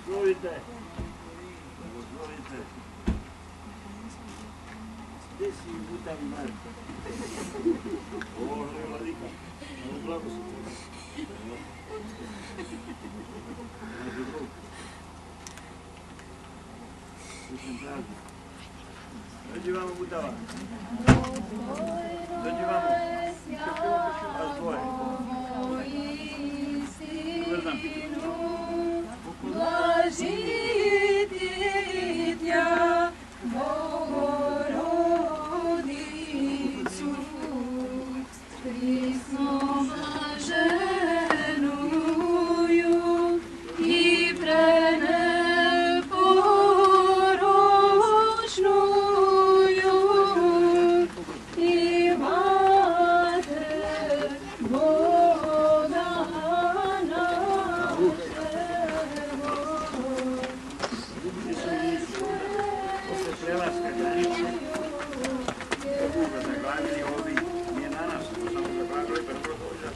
Blagoslovite. Gdje si Butavi Marko? Ovo je vladika. Ovo blagoslovite. Nađu Bog. Sličan praznik. Dođi vamo Butava. Dođi vamo. Vas dvoje. Dobar dan. Blažititja Bogorodicu, prisno blaženuju i preneporočnuju i Mater Boga našego. Posle prelaska granice, Boga zaglavili ovi, nije na nas, samo zaglavili, pa dobro dođe.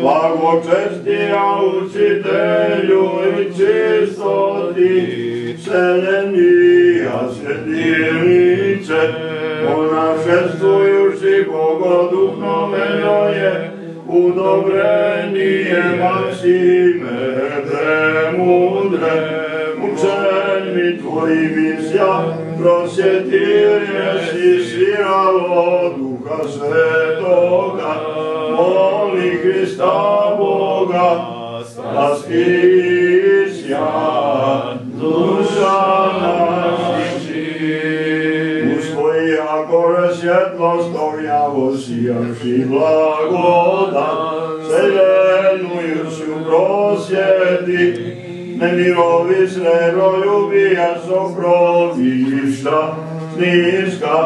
Blagočestija učitelju i čistoti, Selenija svjetilniče, ponašestvujući Bogoduhoveno je, udobrenije Maksime, premudre, učenmi tvoji misja, prosjetilje si sviralo Duha Svetoga, moli Hrista Boga, spastisja duša naši. Usvoji akore svjetlost ognjavo sijavši blagodan, selenujući u prosjeti, nemirovi srebroljubijac okrovišta, niska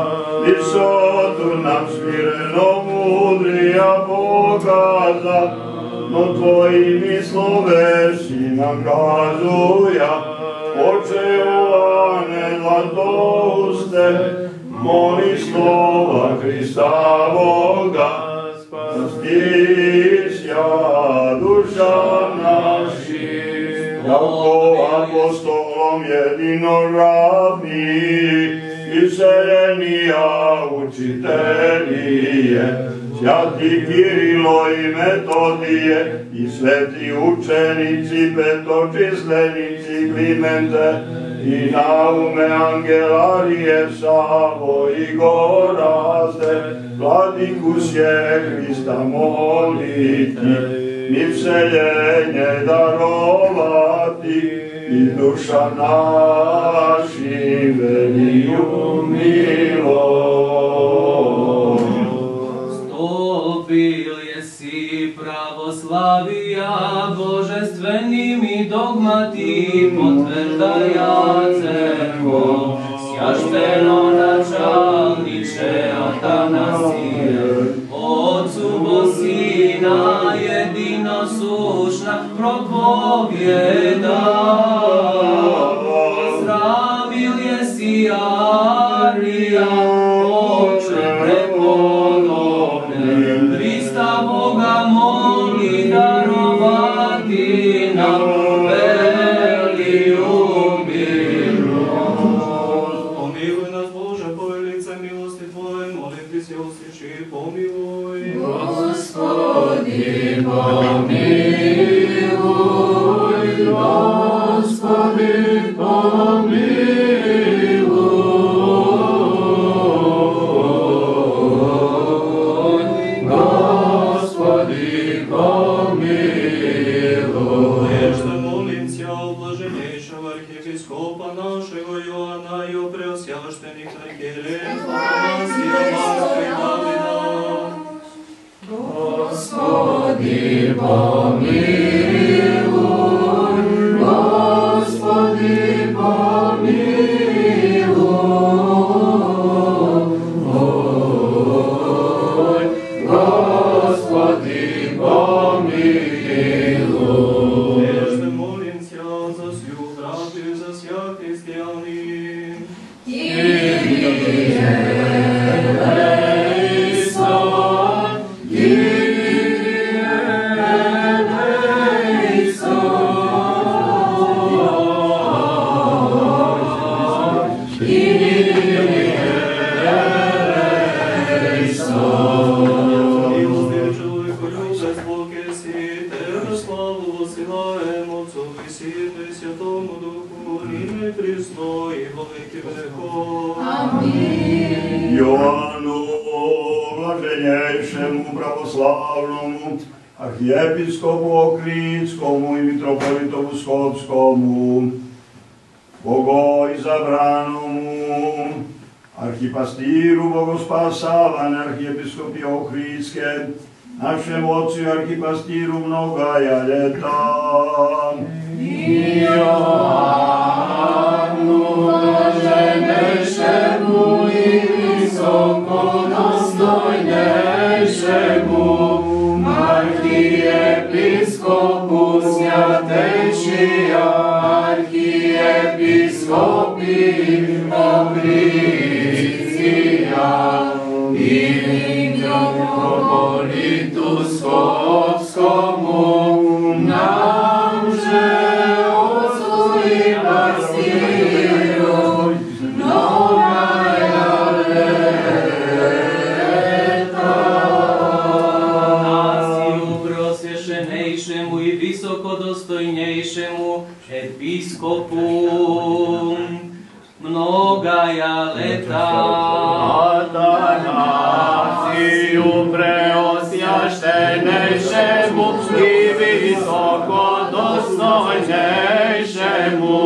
visotu nam smireno mudrija pokaza, no tvojimi slovesi nam kazuja, oče Jovane zlatouste, moli slova Hrista Boga, spastisja duša naši. Jako apostolom jedinoravni, i Selenija učitelije, svjati Kirilo i Metodije, i sveti učenici, petočislenici, Klimente, i Naume, Angelarije, Savo i Gorazde, Vladikusje Hrista moliti, mi vseljenje darovati, i duša naši veliju milost. Stopil jesi pravoslavija božestvenim i dogmati potvrdaja crkvo, sjašteno načalniče Atanasije, Otcu bo Sina jedinosušna propovjeda. Pozdravil jesi Arija, oče prepodobne, Hrista Boga moli darovati nam veliju milost. Pomiluj nas, Bože, po velice milosti Tvoje, molitvi se usliši, pomiluj. Gospodi, pomiluj, Gospodi, pomiluj, Gospodi, pomiluj. Jeszcze molim Cię o blaženejšeg arhijepiskopa našego Joana i o preosjavštenih arhijereja Atanasija, Marka i Davida. Gospodi, pomiluj, Gospodi, pomiluj, Gospodi, pomiluj. Jeszcze molim Cię za sju bratiju, za sja hristijani. Kyrie eleison, Kyrie eleison, Kyrie eleison. Милостивый человеку, любящий Бог еси, Тебе славу воссылаем Отцу и Сыну и Святому Духу, ныне и присно и во веки веков. Amin. Joanu, blaženjejšemu pravoslavnomu, arhijepiskopu Okritskom i mitropolitovu Skopskomu, bogoizabranomu, arhipastiru Bogospasavane arhijepiskopi Ohridske, našem ocu i arhipastiru mnogaja ljeta. Joannu, blaženejšemu i visokodostojnejšemu, arhijepiskopu Svjatejšija, arhijepiskopi Ohridscija i mitropolitu Skopskomu, namže Otcu i pastiru, mnogaja leta. Nasiju prosvješenejšemu i visokodostojnejšemu episkopu mnogaja leta. Atanasiju preosjaštenejšemu i visokodostojnejšemu,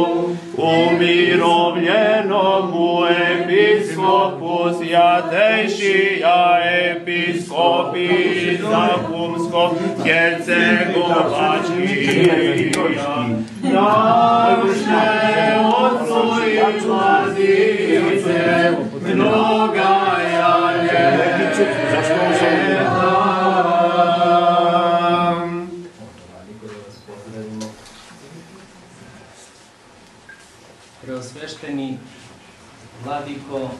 umirovljenomu episkopu Svjatejšija, episkopi Zakumsko-Hercegovačkija, namše Otcu i Vladice, mnogaja ljeta. Preosvešteni vladiko,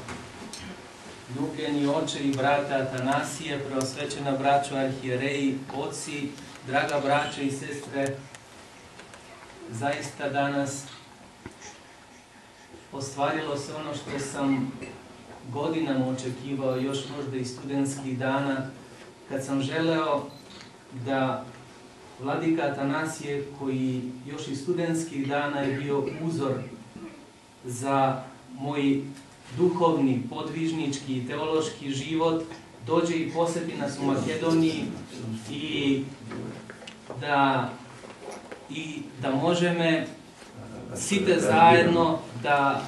ljubljeni oče i brata Atanasije, preosvećena braćo arhijereji, oci, draga braće i sestre, zaista danas ostvarilo se ono što sam godinama očekivao, još možda i studentskih dana, kad sam želeo da vladika Atanasije, koji još i studentskih dana je bio uzor za moj duhovni, podvižnički i teološki život, dođe i posjeti nas u Makedoniji i da možemo site zajedno da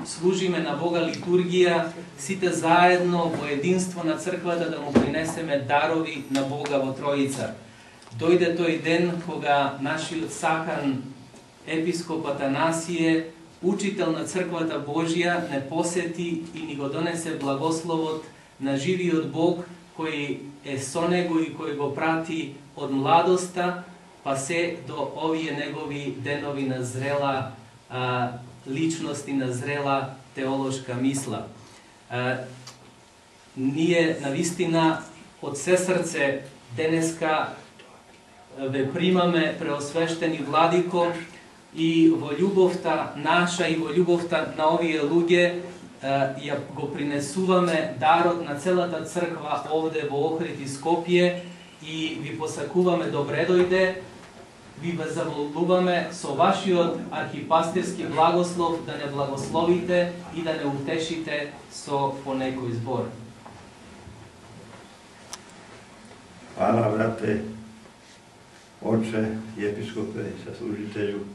služime na Boga liturgija, site zajedno во единство на црквата да му принесеме дарови на Бога во Троица. Дојде тој ден кога нашиот сакан епископ Атанасije, учител на црквата Божја, не посети и ни го донесе благословот на живиот Бог кој е со него и кој го прати од младоста па се до овие негови денови на зрела личност и на зрела теолошка мисла. Ние навистина од се срце денеска ве примаме преосвештени владико и во љубовта наша и во љубовта на овие луѓе ја го принесуваме дарот на целата црква овде во Охрид и Скопје и ви посакуваме добре дојде. Ви ве замолуваме со вашиот архипастерски благослов да не благословите и да не утешите со по некој збор. Hvala, brate, oče i episkope, saslužitelju,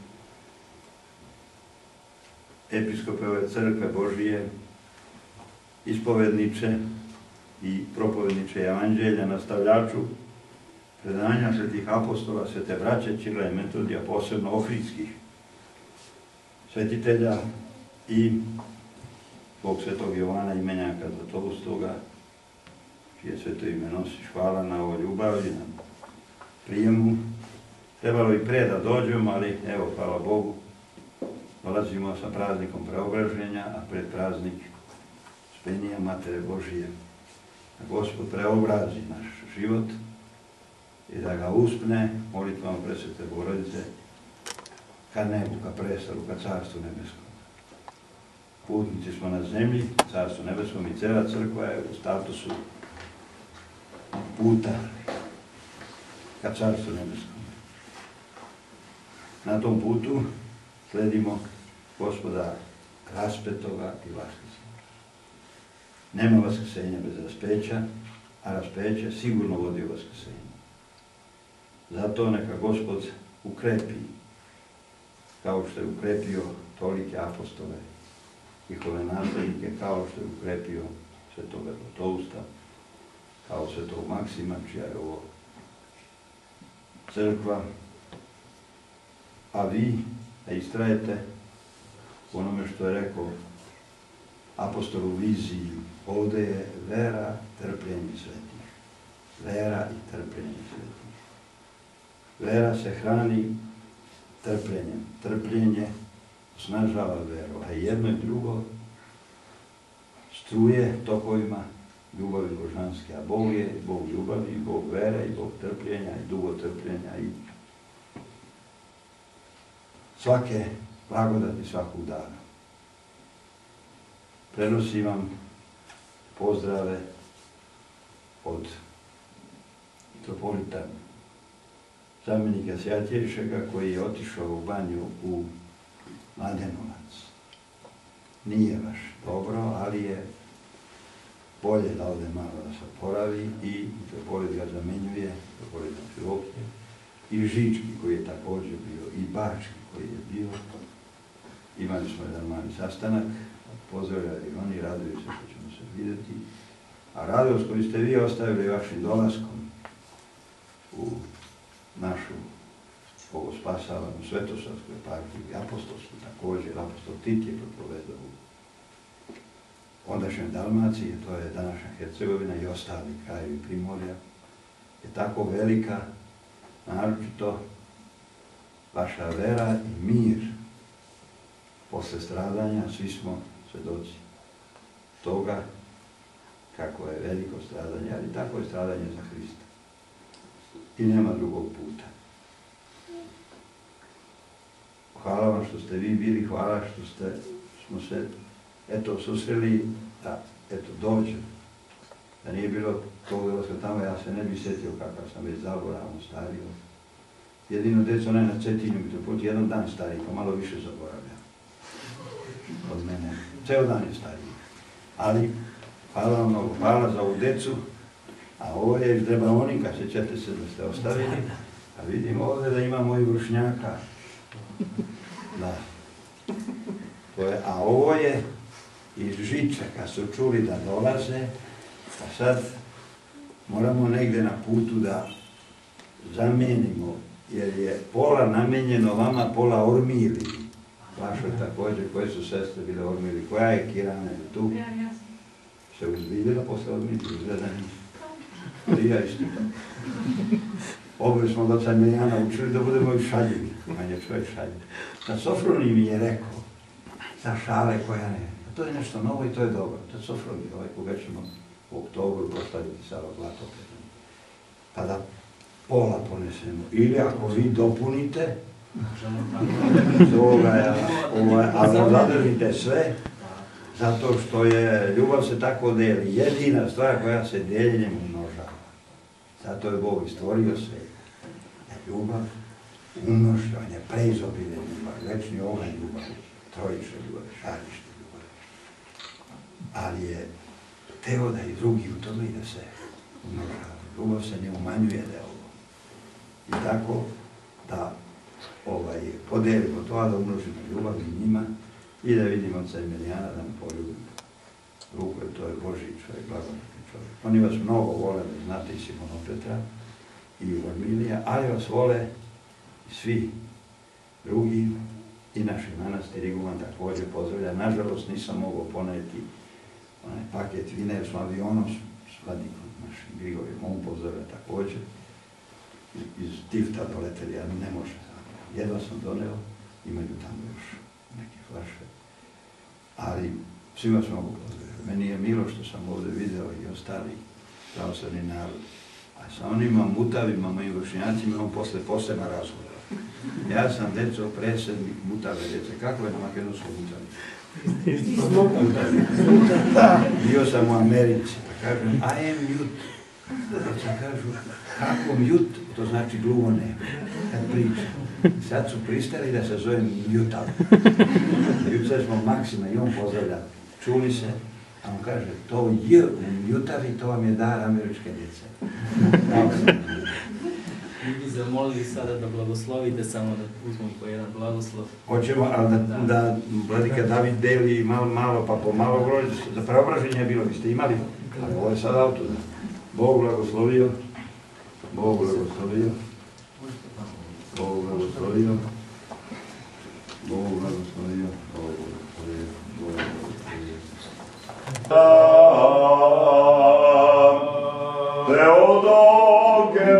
episkope ove crkve Božije, ispovedniče i propovedniče evanđelja, nastavljaču predanja svetih apostola, svete braće Ćirila i Metodija, posebno ohridskih svetitelja i Bog svetog Jovana imenjaka Zlatoustoga, čije sveto ime nosiš. Hvala na ovoj ljubavi, na prijemu. Trebalo i pre da dođemo, ali evo, hvala Bogu, dolazimo sa praznikom preobraženja, a pred praznik Spenija Matere Božije. Da Gospod preobrazi naš život i da ga uspne molitvama Presvete Bogorodice ka nebu, ka prestolu, ka carstvu nebeskom. Putnici smo na zemlji, carstvu nebeskom i cela crkva je u statusu puta ka carstvu nebeskom. Na tom putu sledimo Gospoda raspetoga i vaskrsenja. Nema vaskrsenja bez raspeća, a raspeće sigurno vodi u vaskrsenje. Zato neka Gospod ukrepi, kao što je ukrepio tolike apostole, njihove naslednike, kao što je ukrepio svetoga Zlatousta, kao svetog Maksima, čija je ovo crkva, a vi da istrajete u onome što je rekao apostol u viziji. Ovde je vera, trpljenje svetih. Vera i trpljenje svetih. Vera se hrani trpljenjem. Trpljenje osnažava veru, a jedno i drugo struje tokovima ljubavi božanske. A Bog je Bog ljubavi, i Bog vere, i Bog trpljenja, i dugo trpljenja, i svake blagodati svakog dana. Prenosim vam pozdrave od mitropolita zamjenika Sjatješega, koji je otišao u banju u Mladenovac. Nije baš dobro, ali je bolje da ode malo da se oporavi i mitropolit ga zamenjuje, mitropolit Amfilohije, i Žički koji je također bio, i Bački koji je bio. Imali smo jedan mali sastanak, pozdravljali oni, raduju se što ćemo se vidjeti. A radost koju ste vi ostavili vašim dolaskom u našu bogospasavanu Svetosavsku eparhiju i apostolsku, također apostol Tit je propovedao u ondašnjoj Dalmaciji, to je današnja Hercegovina i ostali krajevi Primorja, je tako velika, naročito vaša vera i mir posle stradanja. Svi smo svedoci toga kako je veliko stradanje, ali tako je stradanje za Hrista. I nema drugog puta. Hvala vam što ste vi bili, hvala što smo se susreli da dođem. Da nije bilo tog dolaska tamo, ja se ne bi sjetio kakav sam već zaboravno stario. Jedino deco ne na Cetinju mitropolit, jedan dan stariji, pa malo više zaboravlja od mene. Ceo dan je stariji. Ali hvala vam mnogo, hvala za ovu decu, a ovo je iz Drebaonika, sjećate se da ste ostavili, a vidim ovdje da ima mojih vršnjaka, Da. A ovo je iz Žiča, kad su čuli da dolaze, a sad moramo negde na putu da zamenimo, jer je pola namenjeno vama, pola Ormili. Vašoj također, koje su sestre bile Ormili. Koja je Kirana tu? Se uzvidjela posle Ormili, izgleda nisu. I ja isto. Oboje smo od Emilijana učili da budemo i šaljivi. On je čovjek šaljiv. Tad Sofronij mi je rekao, ta šale koja ne, to je nešto novo i to je dobro. Tad Sofronij, koga ćemo u oktobru proslaviti Sava Zlatopredom. Pa da pola ponesemo. Ili ako vi dopunite, ali zadržite sve, zato što je ljubav se tako deli. Jedina stvar koja se deljenjem umnožava. Zato je Bog stvorio sve. Ljubav umnoži, on je preizobiljen ljubav, večni oganj ljubav, trojične ljubav, šarište ljubav. Ali je teo da i drugi u tome i da se umnožava. Ljubav se ne umanjuje da je ovo. I tako da podelimo to, a da umnožimo ljubav i njima i da vidimo oca Emilijana da mu poljubimo ruku, jer to je Božji čovjek, blagodatni čovjek. Oni vas mnogo vole, znate i Simona Petra i Ormilija, ali vas vole svi drugi i naši manastir Iguman također pozdravlja. Nažalost nisam mogao poneti onaj paket vina jer smo avionom s vladikom našim Grigorjem, on pozdravlja također. Iz Tifta doleteli, ali ne može. Jedva sam doneo, imaju tamo još neke flaše. Ali svima smo mogu pozdraviti. Meni je milo što sam ovdje video i ostali pravoslavni narod. A sa onima mutavima, mojim vršnjacima, imam posle posebna razgovora. Ja sam deco predsjednik mutave djece. Kako je na makedonskom mutavi? Bio sam u Americi, pa kažem, I am mute. Djeca kažu, kako mute? To znači gluvo ne, kad pričam. Sad su pristali da se zovem mutav. Jučer smo Maksima i on pozdravlja. Čuli se, a on kaže, to je u mutavi, to vam je dar američke djece. Mi bi zamolili sada da blagoslovite, samo da uzmem po jedan blagoslov. Hoćemo, ali da vladika David deli malo pa po malo broj, za preobraženje je bilo, vi ste imali, ali ovo je sad auto. Bog blagoslovio, Bog blagoslovio, Bog blagoslovio, Bog blagoslovio, Bog blagoslovio, Bog blagoslovio. Teodoke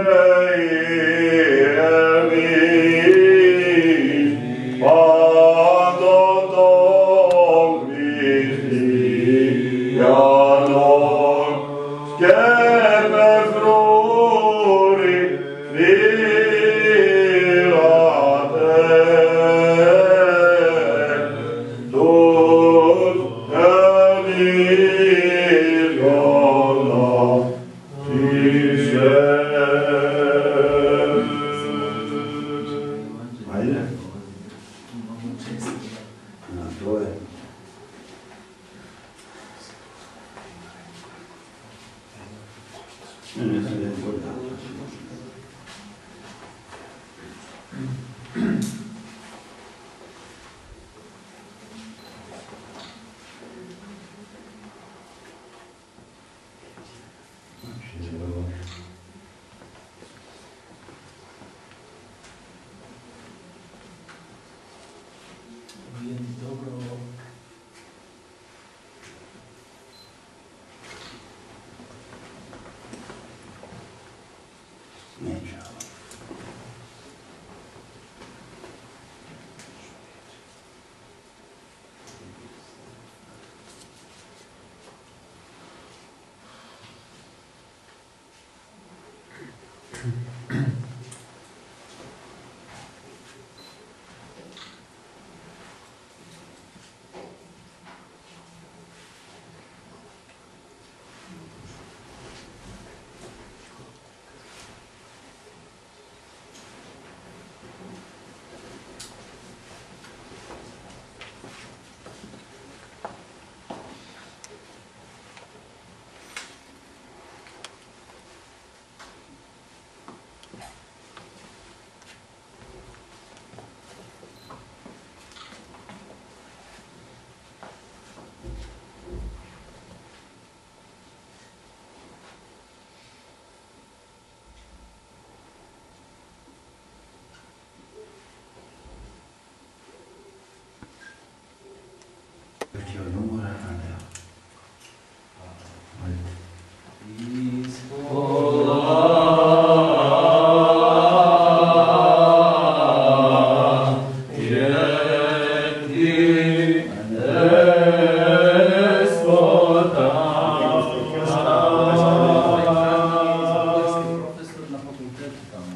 fakultetu tamo.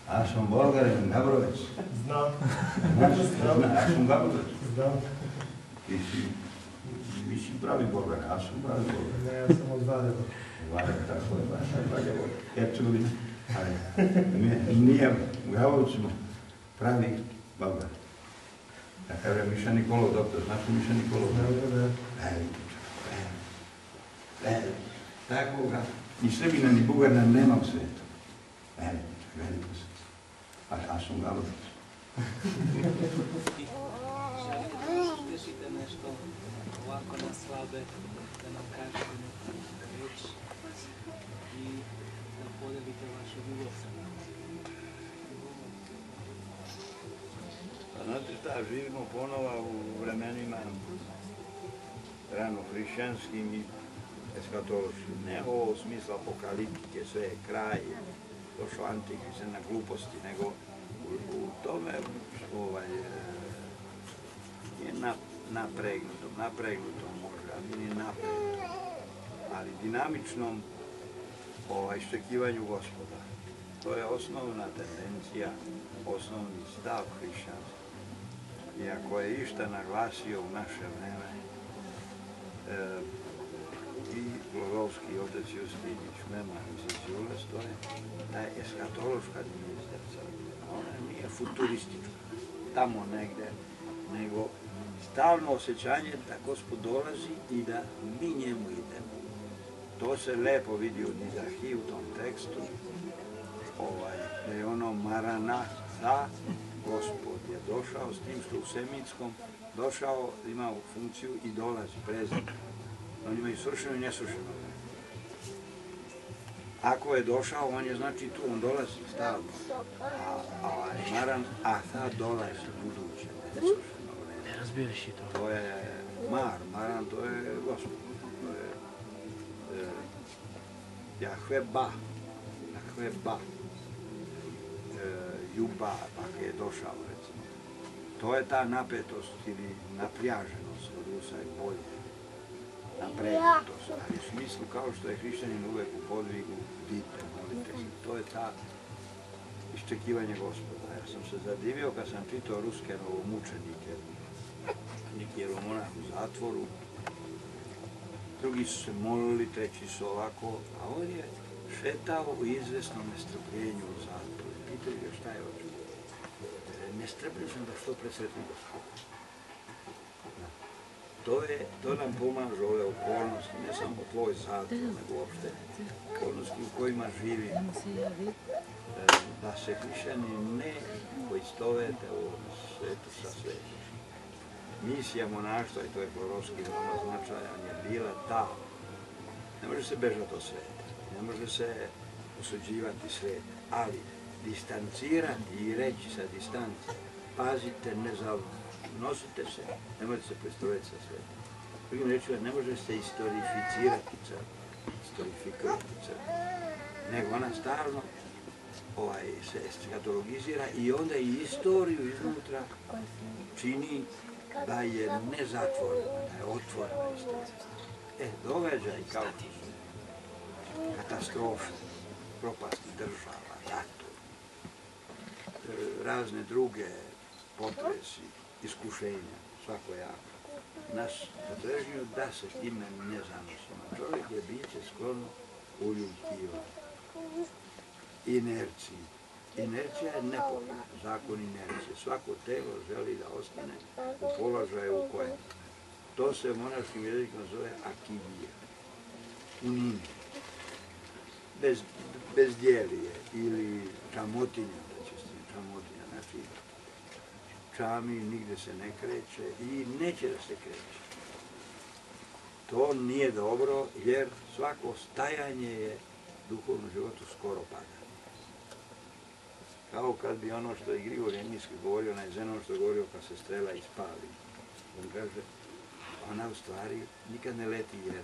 A sam Bolgarin, Gabrovec. Znam. A sam Gabrovec. Znam. Ti si pravi Bolgar, a sam pravi Bolgar. Ne, ja sam od Valjeva. Valjeva, tako je, Valjevo, Hercegovina. Ali nije u Gabrovcima pravi Bolgar. Ja kažem Miša Nikolov, doktor, znaš Miša Nikolov? Tako ga, ni Srbina, ni Bugarina nema u svijetu. Veliko se. A sam Gabrovac. Želite da dešite nešto ovako na slabe, da nam kažete neku riječ i da podelite vašu ljubav sa nama. Znate šta, živimo ponova u vremenima rano hrišćanskim i eskatološkim. Ne ovo u smislu apokaliptike, sve je kraj, došao antikrist na gluposti, nego u tome je napregnutom možda, ali nije napregnutom, ali dinamičnom iščekivanju Gospoda. To je osnovna tendencija, osnovni stav hrišćanstva. I ako je išta naglasio u naše vreme i Glogovski otac Justinić, Mema i Ziziules, to je ta eskatološka dimenzija crkve. Ona nije futuristička, tamo negde, nego stalno osjećanje da Gospod dolazi i da mi njemu idemo. To se lepo vidi u Nizahi u tom tekstu, da je ono Maranatha, Gospod je došao, s tim što u semitskom došao, ima funkciju i dolazi, prezent. On ima i svršeno i nesvršeno vreme. Ako je došao, on je znači tu, on dolazi stalno. A Maranatha dolazi buduće, nesvršeno vreme. To je Maran, to je Gospod. To je Jahve Ba. Juba, pa je došao, recimo. To je ta napetost ili naprjaženost od Rusa i bolje. Napregnutost, ali u smislu kao što je hrišćanin uvek u podvigu, dite, molite se. To je ta iščekivanje Gospoda. Ja sam se zadivio kad sam čitao ruske novomučenike, neki jeromonah u zatvoru, drugi su se molili, treći su ovako, a on je šetao u izvesnom nestrpljenju u zatvoru. Pitaju ga šta je očeo. Nestrpljiv sam da što presretnim Gospoda. To nam pomažu ove okolnosti, ne samo tvoj zatvor, nego uopšte okolnosti u kojima živimo. Da se hrišćani ne poistovete u svetu sa svetom. Misija monaštva, i to je Florovski veoma značajan, je bila ta. Ne može se bežati od sveta, ne može se osuđivati svet, ali distancirati i reći sa distance, pazite, ne nosite se, nemojte se poistoveti sa svetom. Drugim rečima, ne može se istorificirati crkva, nego ona stalno se eskatologizira i onda i istoriju iznutra čini da je nezatvorena, da je otvorena istorija. Događaj kao katastrofe, propasti država, ratu, razne druge potresi, iskušenja, svakojako, nas odrežuju da se time ne zanosimo. Čovjek je biće sklono uljuljkivanju, inerciji. Inercija je nepokretna, zakon inercije. Svako telo želi da ostane u položaju u kojem. To se monaškim jezikom zove akivija, unini, bezdjelije ili čamotinja, znači čami, nigde se ne kreće i neće da se kreće. To nije dobro jer svako stajanje je u duhovnom životu skoro pada. Kao kad bi ono što je Grigor Rimski govorio, onaj Zenon što je govorio kad se strela ispali. On kaže, ona u stvari nikad ne leti jer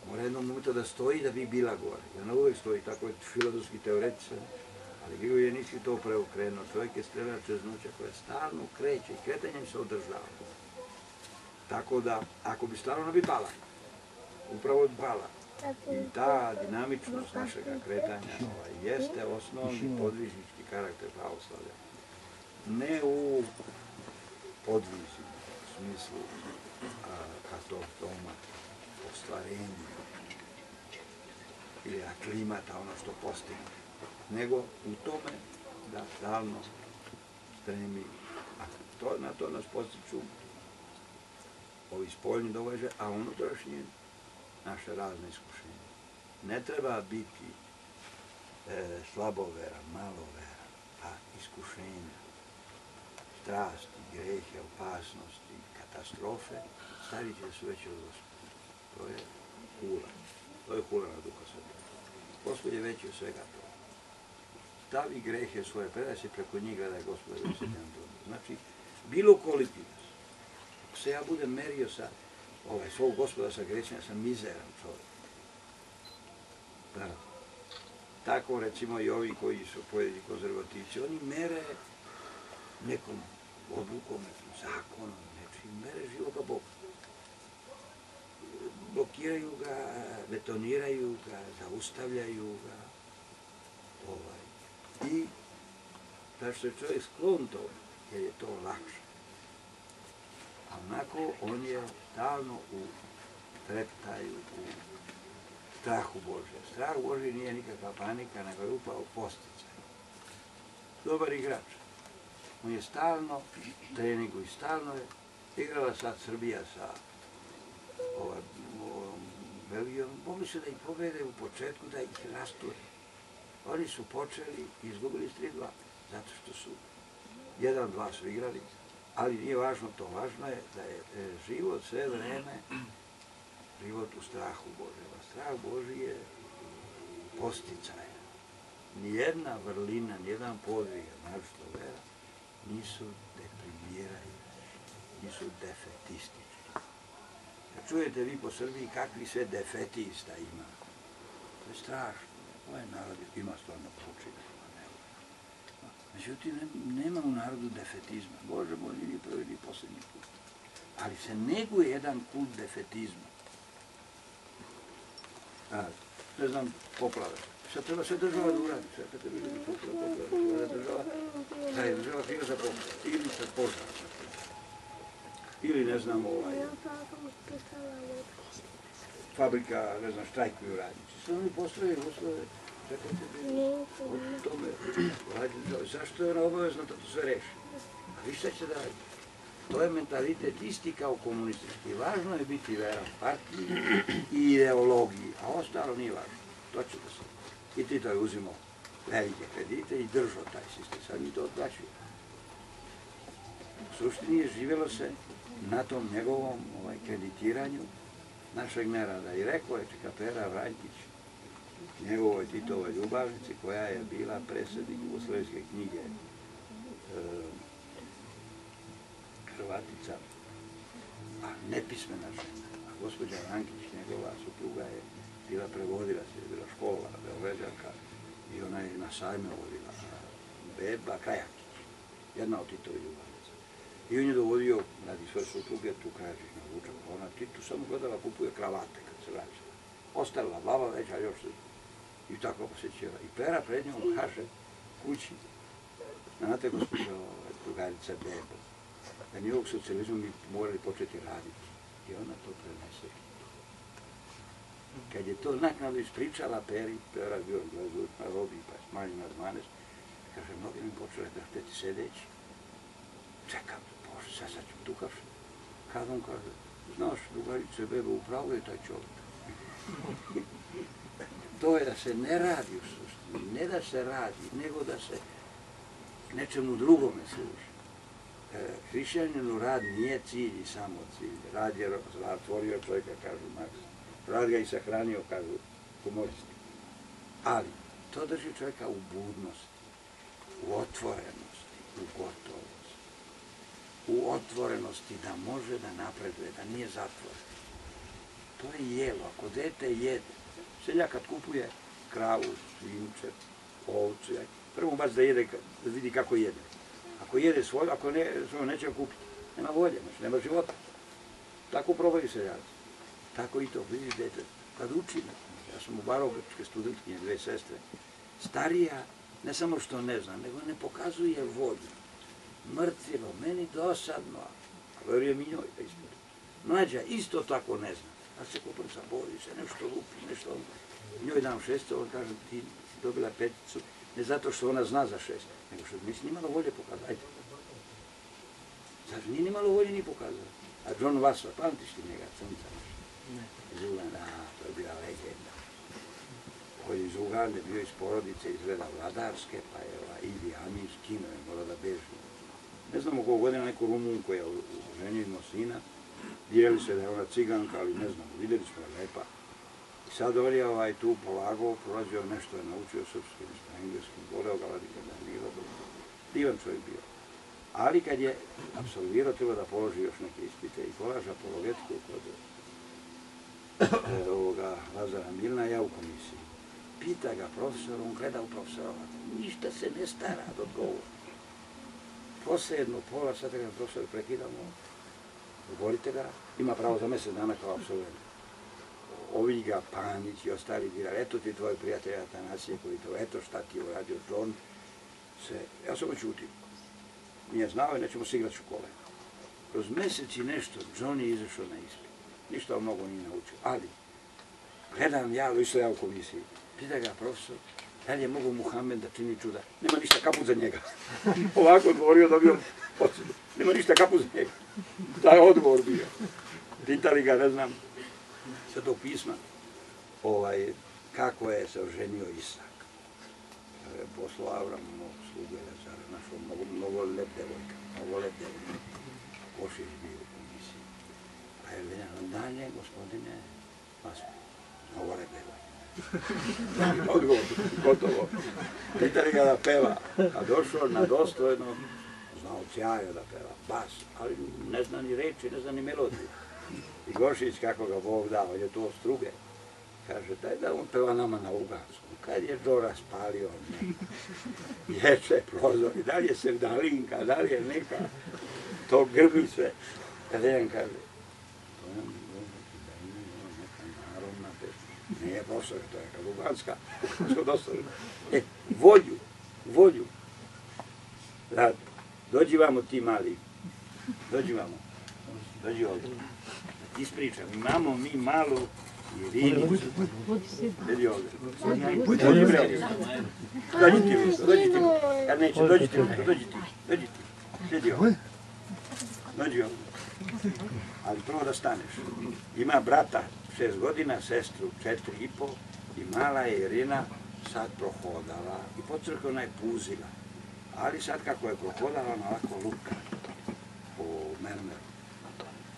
mora jednom momentu da stoji da bi bila gore. I ona uvek stoji, tako je filozofski teoretičan, ali Grigor Rimski to preokrenuo. Čovjek je strela čeznuća koja stalno kreće i kretanjem se održava. Tako da, ako bi stvarno ona bi pala, upravo bi pala, I ta dinamičnost našeg kretanja jeste osnovni podvižnički karakter pravoslavlja. Ne u podvizi, u smislu katodoma, ostvarenju ili aklimata, ono što postigne, nego u tome da stalno stremi. Na to nas postiču ovi spoljni događaji, a unutrašnji naše razne iskušenje. Ne treba biti slaboveran, maloveran, a iskušenja, strasti, grehe, opasnosti, katastrofe, stavit će se već od Gospoda. To je hula. To je hula na Duha Svetoga. Gospod je veći od svega toga. Stavi grehe svoje, predaj se preko njih, gledaj Gospoda, već se djem dobro. Znači, bilo koliki nas. Ako se ja budem merio sa svog Gospoda sa grešenja, sam mizeran čovjek. Da. Tako recimo i ovi koji su pojedini konzervativci, oni mere nekom odlukom, nekim zakonom, nečim, mere živoga Boga. Blokiraju ga, betoniraju ga, zaustavljaju ga. I da što je čovjek sklon to, jer je to lakše. A onako on je stalno u treptaju, u strahu Božje. Strah Božji nije nikakva panika, nego je upao posticaj. Dobar igrač. On je stalno u treningu i stalno je igrala sad Srbija sa Belgijom. Mogli su da ih pobede u početku, da ih rasture. Oni su počeli i izgubili 3-2, zato što su 1-2 su igrali, ali nije važno to. Važno je da je život sve vreme život u strahu Božjem. Strah Božji je posticaj. Nijedna vrlina, nijedan podvig, naročito vera, nisu deprimirajući, nisu defetistički. Kad čujete vi po Srbiji kakvi sve defetista ima, to je strašno. Ovaj narod ima stvarno počina. Međutim, nema u narodu defetizma. Bože moj, ni prvi, ni posljednji put. Ali se neguje jedan kult defetizma. Ne znam, poplave. Sad treba sve država da uradi. Sve pa tebi ljudi poplave. Da je država kriva za poplave. Ili za požar. Ili, ne znam, fabrika, ne znam, štrajkuju radnici. Sve oni postavljaju uslove. Čekajte, od tome, zašto je ona obavezno da to sve reši? A vi šta ćete da radite? To je mentalitet isti kao komunistički. Važno je biti veran partiji i ideologiji, a ostalo nije važno. To će da se. I Tito je uzimao velike kredite i držao taj sistem. Sad mi to odplaćuje. U suštini je živjelo se na tom njegovom kreditiranju našeg nerada. I rekao je Čekapera Vranjkić, njegovoj Titovoj ljubavnici, koja je bila predsjednik Jugoslavijske knjige Hrvatica, a nepismena žena. A gospođa Vranjkić, njegova supruga, je bila prevodilac, je bila škola, Beograđanka, i ona je na sajme vodila. Beba Krajakić, jedna od Titovih ljubavnica. I on je dovodio, radi svoje supruge, tu Krajakić na ručak. Ona Titu samo gledala, kupuje kravate kad se vraća. Ostavila baba već, a još se i tako posjećila. I Pera pred njom kaže kući, znate gospođo drugarica Bebo, da ni ovog socijalizmu mi morali početi raditi. I ona to prenese. Kad je to naknadno ispričala Peri, Pera je bio na robi, pa je smanjena 12, kaže, mnogi mi počeli drhteti sedeći. Čekam, Bože, sad ću tukavši. Kad on kaže, znaš, drugarice Bebo, upravo je taj čovjek. To je da se ne radi u suštini, ne da se radi, nego da se nečemu drugome služi. Hrišćaninu rad nije cilj i samo cilj. Rad je stvorio čovjeka, kažu Marks. Rad ga i sahranio, kažu humoristi. Ali to drži čovjeka u budnosti, u otvorenosti, u gotovosti. U otvorenosti da može da napreduje, da nije zatvoren. To je jelo. Ako dete jede, seljak kad kupuje kravu, svinče, ovcu, prvo baš da jede, da vidi kako jede. Ako jede svoju, ako ne, svoju neće ga kupiti. Nema volje, nema života. Tako probaju seljaci. Tako i to, vidiš dete, kad uči, sam uvarao grčke studentkinje, 2 sestre. Starija, ne samo što ne zna, nego ne pokazuje volju. Mrtvivo, meni dosadno, a verujem i njoj da ispred. Mlađa isto tako ne zna. A se koprca boli se, nešto lupi, nešto... Njoj dam 6, on kaže ti dobila 5, ne zato što ona zna za 6, nego što nisi ni malo volje pokazati. Ajde. Znači, nije ni malo volje ni pokazati. A John Vassar, pamtiš ti njega, crnica naša? Ne. Zugan, to je bila legenda. Koji iz Ugande bio iz porodice, izgleda vladarske, pa je Idi Amin skinuo je, mora da beži. Ne znamo koliko godina, neku Rumunku je oženio imao sina. Dijeli se da je ona ciganka, ali ne znamo, vidjeli smo je lepa. I sad on je tu polagao, prolazio nešto, je naučio srpski, nešto engleskim, voleo ga vladika da je bilo dobro. Divan čovjek bio. Ali kad je apsolvirao, treba da položi još neke ispite i polaža pologetku kod Lazara Milna, ja u komisiji. Pita ga profesor, on gleda u profesora, ništa se ne stara od odgovora. Posle jedno pola sata ga profesor prekidamo, govorite ga, ima pravo za mjesec dana kao apsolvent. Ovi ga, Panić i ostali dirali, eto ti tvoj prijatelj Atanasije koji to, eto šta ti je uradio John. Ja samo čutim. Nije znao i nećemo se igrati škole. Kroz mjesec i nešto John je izašao na ispit. Ništa mnogo nije naučio, ali gledam ja, isto ja u komisiji, pita ga profesor, da li je mogo Muhammed da čini čuda? Nema ništa kaput za njega. Ovako odgovorio, dobio ocjenu. Nema ništa kaput za njega. Da je odgovor bio. Pitali ga, ne znam, Svetog pisma, kako je se oženio Isak. Poslao Avram, slugu Elazara, našao mnogo lep devojka, Košić bio u komisiji. Pa je gledano, dalje, gospodine, mnogo lep devojka. Odgovor, gotovo. Pitali ga da peva, a došao na dostojno, znao Ćajo da peva, bas, ali ne zna ni reči, ne zna ni melodiju. I Gošić, kako ga Bog dao, on je to struge. Kaže, daj da on peva nama na uganskom. Kad je Džora spalio, ječe prozor, da li je sevdalinka, da li je neka, to grbi sve. Kad jedan kaže, to je neka narodna pesma, nije profesor, to je neka uganska, volju. Dođi vamo ti mali, dođi ovdje. Ispričam, imamo mi malu Irinicu. Vedi ovdje. Dođi ti. Kad neće, dođi ti. Sjedi ovdje. Dođi ovdje. Ali prvo da staneš. Ima brata 6 godina, sestru 4,5 i mala je Irina sad prohodala i po crkvi ona je puzila. Ali sad kako je prohodala, ona ovako luka po mermeru.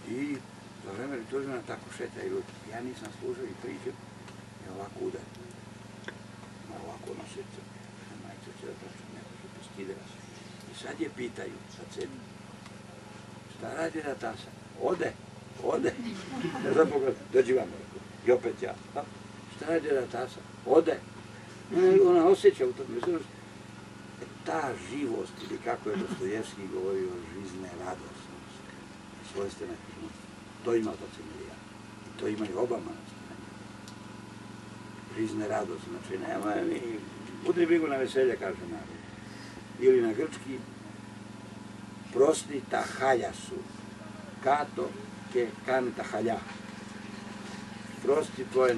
I za vreme liturgijana tako šeta i luka. Ja nisam služio i priđem i ovako udar. Ovako na srce. Majca će da trača, neko se postidela se. I sad je pitaju, sad sedi. Šta radi da tasa? Ode. Ne znam pogled, dođi vam. I opet ja. Šta radi da tasa? Ode. Ona osjeća u tome. Ta živost, ili kako je Dostojevski govorio, žizne radosnost, svojstvena knjižnost, to ima otac Emilija. I to imaju oba manastira. Žizne radost, znači nema ni... Udri brigu na veselje, kaže narod. Ili na grčki, prosti tahalja su, kato ke kan tahalja. Prosti tvoje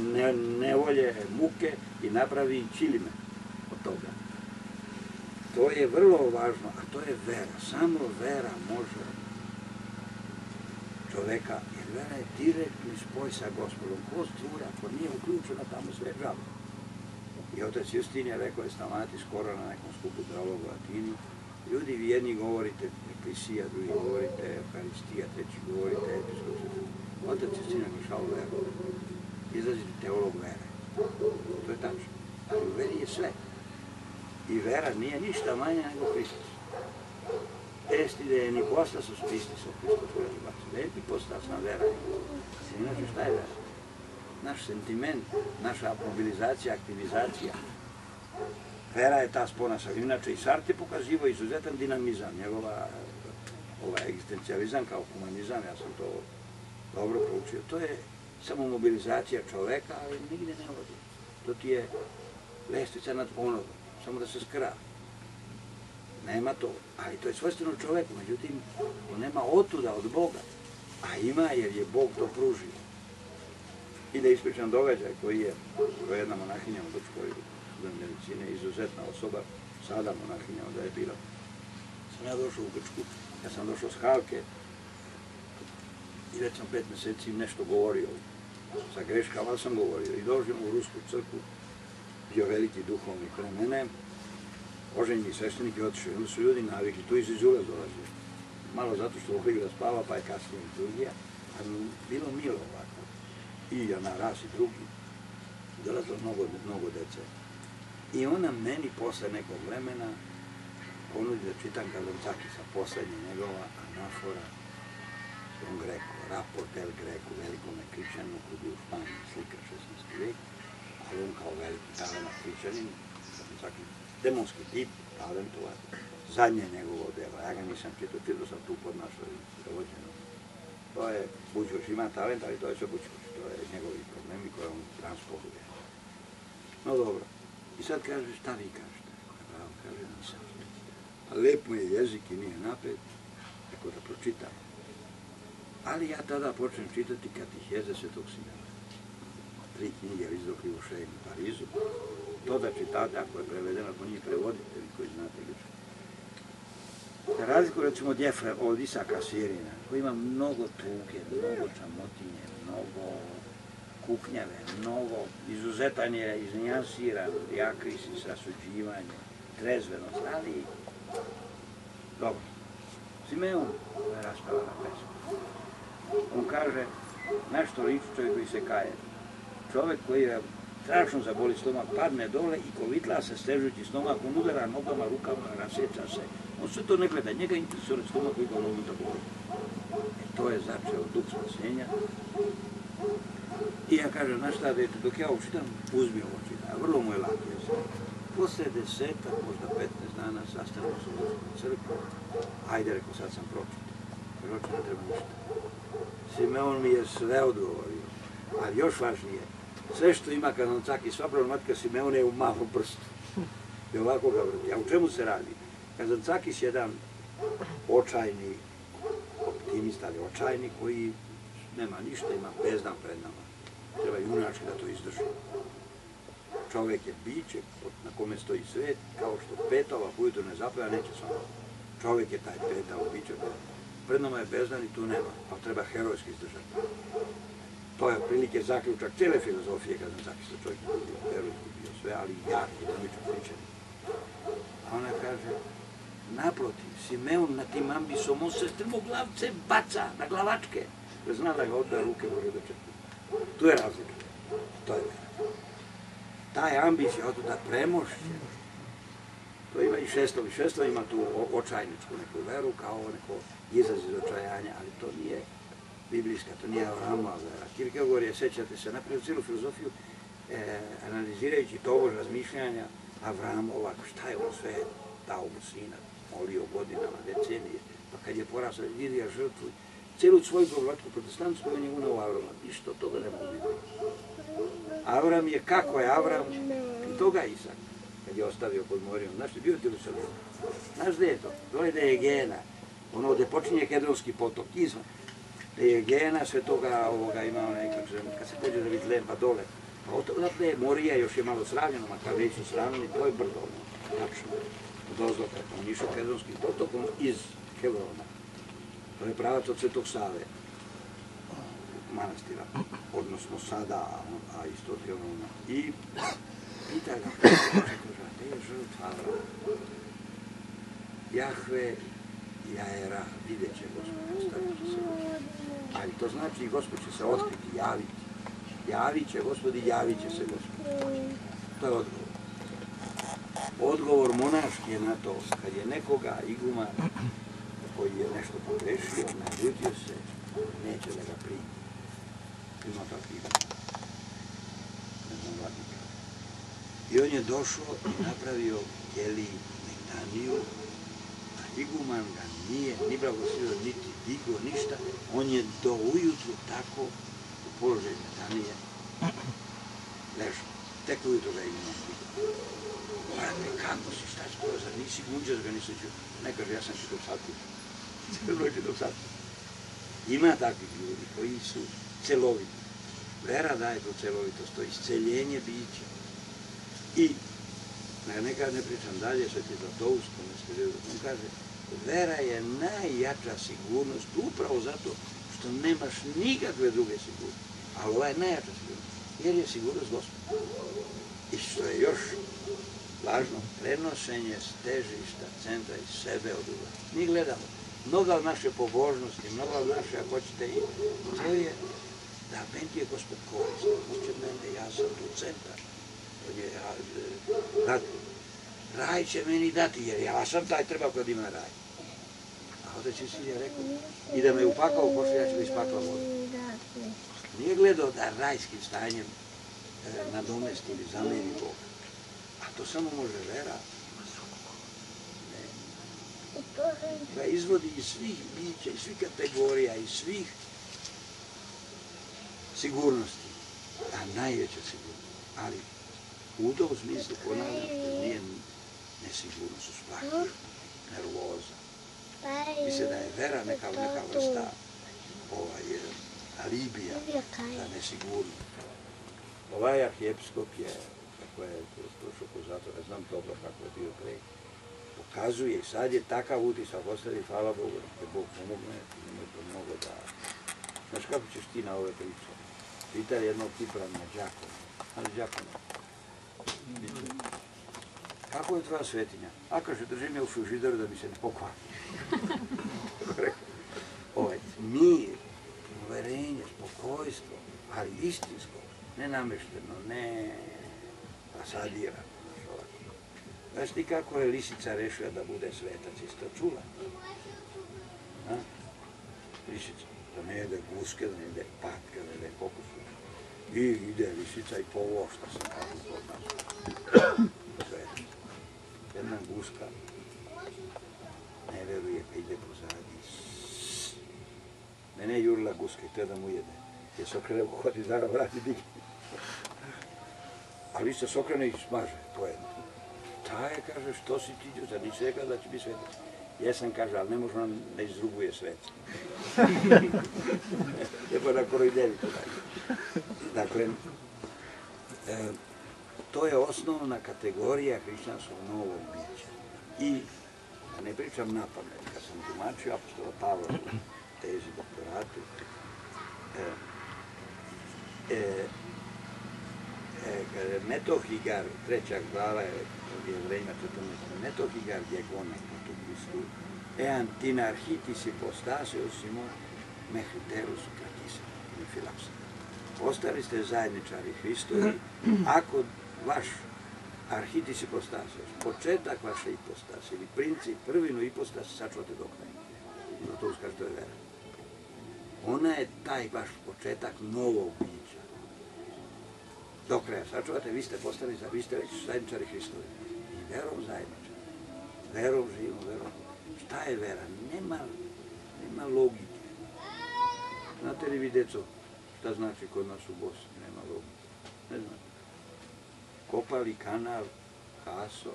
nevolje, muke i napravi čilime od toga. To je vrlo važno, a to je vera. Samo vera može čoveka, jer vera je direktni spoj sa Gospodom. Ko stvura, ako nije uključena tamo sve žaba. I otac Justin je rekao, je stamati skoro na nekom skupu teologa u Atini, ljudi, vi jedni govorite eklisija, drugi govorite Euharistija, treći govorite episkopija. Otac Justin je našao veru. Izlazite teolog vere. To je tačno. Ali u veri je sve. I vera nije ništa manja nego Hristos. Esti da je Nikostasos Hristos, da je Nikostasna vera. Inače šta je vera? Naš sentiment, naša mobilizacija, aktivizacija. Vera je ta spona sa. Inače i Sartre pokazivao izuzetan dinamizam, njegova egzistencijalizam kao humanizam, ja sam to dobro proučio. To je samo mobilizacija čoveka, ali nigde ne vodi. To ti je lestvica nad ponogom, samo da se skravi. Nema to, ali to je svojstveno čoveku, međutim, on nema otuda od Boga, a ima jer je Bog to pružio. I da ispričam događaj koji je jedna monahinja u Grčkoj medicine, izuzetna osoba, sada monahinja onda je bila. Sam ja došao u Grčku, ja sam došao s Halke i već sam 5 mjeseci nešto govorio, sa greškama, ali sam govorio i dođem u Rusku crkvu, bio veliki duhovnik pre mene, oženjeni sveštenik i otišao, onda su ljudi navikli, tu iz Izule dolazio. Malo zato što voli da spava, pa je kasnije liturgija, ali bilo milo ovako. I ja na raz i drugi, dolazilo mnogo dece. I ona meni posle nekog vremena ponudi da čitam Kazantzakisa, poslednje njegova anafora, on Greko, Raport El Greku, velikome kričaninu koji je bio u Španiji, slika 16. vijek, ali on kao veliki talenat kričanin, Kazantzakis, demonski tip, talentovat, zadnje njegovo delo, ja ga nisam čitao sam tu pod našoj prevođenu. To je, Bućković ima talent, ali to je sve Bućković, to je njegovi problemi koje on transportuje. No dobro, i sad kaže, šta vi kažete? Ja vam kaže, nisam. A lep mu je jezik i nije napet, tako da pročitam. Ali ja tada počnem čitati Katiheze Svetog Simeona. 3 knjige izdokli u Šejnu Parizu. To da čitate, ako je prevedeno, ako nije prevodite, vi koji znate grčki. Za razliku, recimo, od Isaka Sirina, koji ima mnogo tuge, mnogo čamotinje, mnogo kuknjave, mnogo izuzetan je, iznijansiran, diakrisis, rasuđivanje, trezvenost, ali dobro. Simeon je raspala na pesmu. On kaže, nešto liči čovjek koji se kaje. Čovjek koji je strašno zaboli stomak, padne dole i kovitla se stežući stomak, on udara nogama, rukama, rasjeća se. On sve to ne gleda, njega interesuje stomak koji ga unutra boli. To je začeo duh spasenja. I ja kažem, znaš šta, dete, dok ja učitam, uzmi ovo čitam. Vrlo mu je lak jezik. Posle 10, možda 15 dana, sastavimo se u crkvu. Ajde, rekao, sad sam pročitao. Pročitao, ne treba ništa. Simeon mi je sve odgovorio, ali još važnije, sve što ima Kazantzakis, sva problematika Simeona je u malom prstu. I ovako ga vrti. A u čemu se radi? Kazantzakis je jedan očajni optimist, ali očajni koji nema ništa, ima bezdan pred nama. Treba junački da to izdrži. Čovjek je biće na kome stoji svet, kao što petova ujutro ne zapeva, neće s vama. Čovjek je taj petao biće, pred nama je bezdan i tu nema, pa treba herojski izdržati. To je otprilike zaključak cijele filozofije Kazantzakis, čovjek je bio herojski, bio sve, ali jak i dinamičan pričani. A ona kaže, naprotiv, Simeon na tim ambisom, on se strmoglavce baca na glavačke, jer zna da ga odda ruke može da čekuje. Tu je razlika, to je vera. Taj ambis je otuda premošće. To ima i Šestovi. Šestov ima tu očajničku neku veru, kao neko izraz iz očajanja, ali to nije biblijska, to nije Avramova vera. Kierkegaard je, sećate se, napravio cijelu filozofiju, analizirajući tobož razmišljanja Avramova, šta je on sve dao mu sina, molio godinama, decenije, pa kad je porasao, Ilija žrtvu, cijelu svoju problematiku protestantsku, on je unao Avrama, ništa od toga ne mogu biti. Avram je, kako je Avram, i toga Isak, kad je ostavio pod Morijom. Znaš, bio ti u Srbiji? Znaš gdje je to? Dole da je Gena, ono gdje počinje Kedronski potok, izvan. Da je Gena, sve toga ima onaj, kad se pođe da vidi Lempa dole. Pa odatle je Morija, još je malo sravljeno, makar već su sravljeni, to je brdo, tačno. Od ozdoka, on išao Kedronskim potokom iz Hebrona. To je pravac od Svetog Save, manastira, odnosno sada, a isto od Hebrona. I pita ga, gdje je žrtva Avrama? Jahve, Jaera, vidjet će Gospod, ostavit će se Gospod. Ali to znači Gospod će se otkriti, javiti. Javit će Gospod i javit će se Gospod. To je odgovor. Odgovor monaški je na to, kad je nekoga iguma koji je nešto pogrešio, naljutio se, neće da ga primi. Ima takvi iguma. Ne znam, vladnika. I on je došao i napravio Keliji Nektaniju, a iguman ga nije ni blagoslivio, niti digo, ništa. On je do ujutru tako u položaju Nektanije ležao. tek ujutro ga imam. Brate, kako si, šta si to, zar nisi gunđer, ga nisi čuo? Ne kaže, ja sam ti dok sad tu. Cijelo noći dok sad tu. Ima takvih ljudi koji su celoviti. Vera daje tu celovitost, to isceljenje bića. I, nekad ne pričam dalje, Sveti Zlatoust, on kaže, vera je najjača sigurnost upravo zato što nemaš nikakve druge sigurnosti. Ali ova je najjača sigurnost, jer je sigurnost Gospoda. I što je još važno, prenošenje težišta centra iz sebe od uvek. Mi gledamo, mnoga od naše pobožnosti, mnoga od naše, ako hoćete, i to je da meni je Gospod koristan, hoće mene, ja sam tu centar. Raj će meni dati, jer ja sam taj treba kod ima raj. A onda će si je rekao, i da me upakao u košlju, ja ću ga ispakla vodu. Nije gledao da rajskim stanjem nadomesti ili zameni Boga. A to samo može vera. Ne. Da izvodi iz svih bića, iz svih kategorija, iz svih sigurnosti. A najveća sigurnost. Ali u tom smislu ponavljam što nije nesigurnost u spahu, nervoza. Mislim da je vera neka vrsta alibija za nesigurnost. Ovaj arhijepiskop je, kako je prošao po zatvora, znam dobro kako je bio pre, pokazuje i sad je takav utisak ostavi, hvala Bogu, da te Bog pomogne, ima to mnogo da... Znaš kako ćeš ti na ove priče? Pitali jednog Kipra na Đakonu, ali Đakonu. Kako je tvoja svetinja? A kaže, držim je u frižideru da mi se ne pokvari. Mir, uverenje, spokojstvo, ali istinsko, ne namešteno, ne pasadirano. Znaš ti kako je lisica rešila da bude svetac, isto čula? Lisica, da ne jede guske, da ne jede patke, da ne jede kokosu. I ide lisica i povošta se kako kod nas. Jedna guska ne veruje pa ide pozadi. Mene je jurila guska i te da mu jede. Jer se okrene u hod i zara vrati digne. A lisica se okrene i smaže, pojede. Ta je, kaže, što si ti, zar nisi rekao da će biti svetac? Jesam, kaže, ali ne može on da izruguje sveca. Lijepo na koroidevi to daje. Dakle, to je osnovna kategorija hrišćanskog novog bića. I, da ne pričam na pamet, kad sam tumačio apostola Pavla u tezi doktoratu, Metohigar, treća glava je od Jevrejima 14. Metohigar diegona tu Christu, ean tin architis hypostaseus simon mechriterus kratisa, ili filapsa. Ostali ste zajedničari Hristovi, ako vaš arhitis hypostaseus, početak vaše hipostase, ili princip, prvinu hipostase, sačuvate do kraja. To uskaže, to je vera. Ona je taj vaš početak novog bića. Do kraja sačuvate, vi ste postali, vi ste već zajedničari Hristovi. I verom zajedničari. Verom živimo, verom. Šta je vera? Nema logike. Znate li vi, deco, šta znači kod nas u Bosni? Nema logike. Ne znate. Kopali kanal, kaso,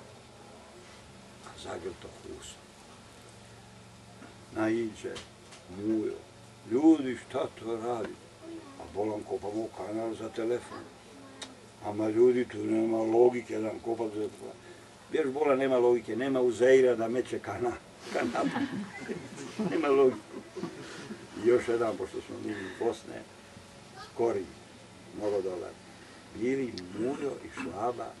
a zagrto huso. Naiđe, mujo. Ljudi, šta to radi? A bolan kopamo kanal za telefon. Ama ljudi, tu nema logike, jedan kopat za telefon. Bjež bola nema logike, nema uzeira da meće kanal. Nema logike. I još jedan, pošto smo mi iz Bosne, skori, mnogo dolara, bili Mujo i Švaba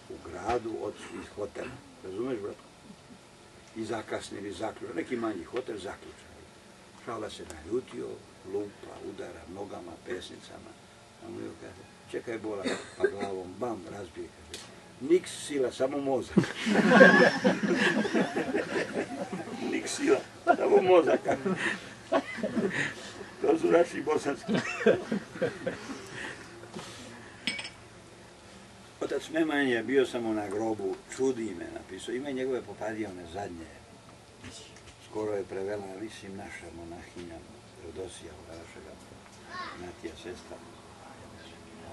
u gradu, otišli iz hotela. Razumeš, bratko? I zakasnili, zaključali. Neki manji hotel zaključali. Švaba se naljutio, lupa, udara nogama, pesnicama. A Mujo kaže, čekaj bola, pa glavom, bam, razbije, kaže. Niks sila, samo mozak. Niks sila, samo mozak. To su naši bosanski. Otac Memanje, bio sam na grobu, čudi me napisao, ima njegove popadije, one zadnje. Skoro je prevela, mislim, naša monahinja, Teodosija, našega Matija sestra.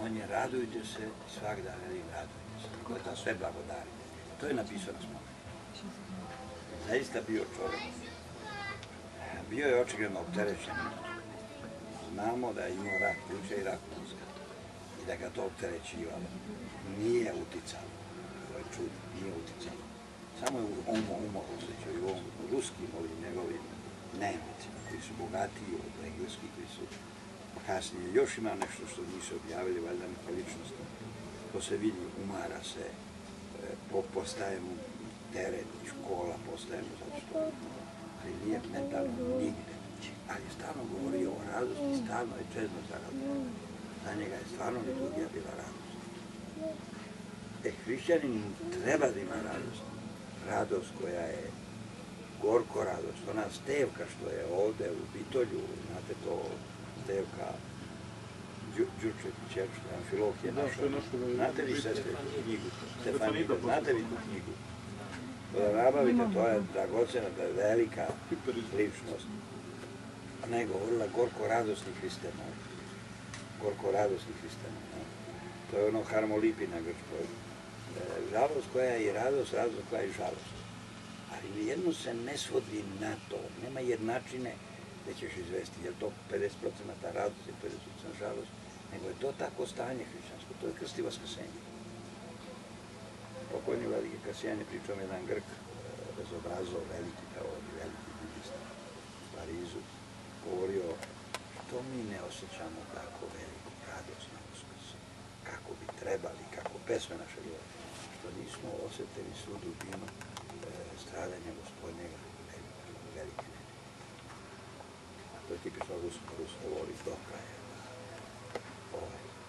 On je radujte se, svakda veli radujte se. Ko je ta sve blagodari. To je napisao na spomenu. Zaista bio čovjek. Bio je očigledno opterećen. Znamo da je imao rak pluća i rak mozga. I da ga to opterećivalo. Nije uticalo. To je čudo, nije uticalo. Samo je umor osjećao i on ruskim ovim njegovim Nemcima koji su bogatiji od engleskih, koji su kasnije. Još ima nešto što nisu objavili, valjda neka ličnost. To se vidi, umara se, postaje mu teret i škola, postaje mu zato što ali nije mentalno nigde. Ali je stalno govorio o radosti, stalno je čezno za radost. Za njega je stvarno liturgija bila radost. Hrišćanin treba da ima radost. Radost koja je gorko radost. Ona stevka što je ovde u Bitolju, znate to, stevka Đurček i Čerčka, Amfilohije naša. Znate li sestre tu knjigu? Stefanida, znate li tu knjigu? Da nabavite, to je dragocena, to je velika ličnost. Ona je govorila gorko radosni Hriste moj. Gorko radosni Hriste moj. To je ono harmolipi na grčkoj. Žalost koja je i radost, radost koja je i žalost. Ali nijedno se ne svodi na to. Nema jednačine gdje ćeš izvesti. Je li to 50% radost i 50% žalost? Nego je to tako stanje hrišćansko. To je krst i vaskrsenje. Pokojni veliki Kasijan je pričao jedan Grk, bezobrazov, veliki teolog, veliki budista u Parizu, govorio što mi ne osjećamo tako veliku radost na Uskrsu, kako bi trebali, kako pesme naše govore, što nismo osjetili svu dubinu stradanja Gospodnjega velike. To je tipično rusko voli do kraja.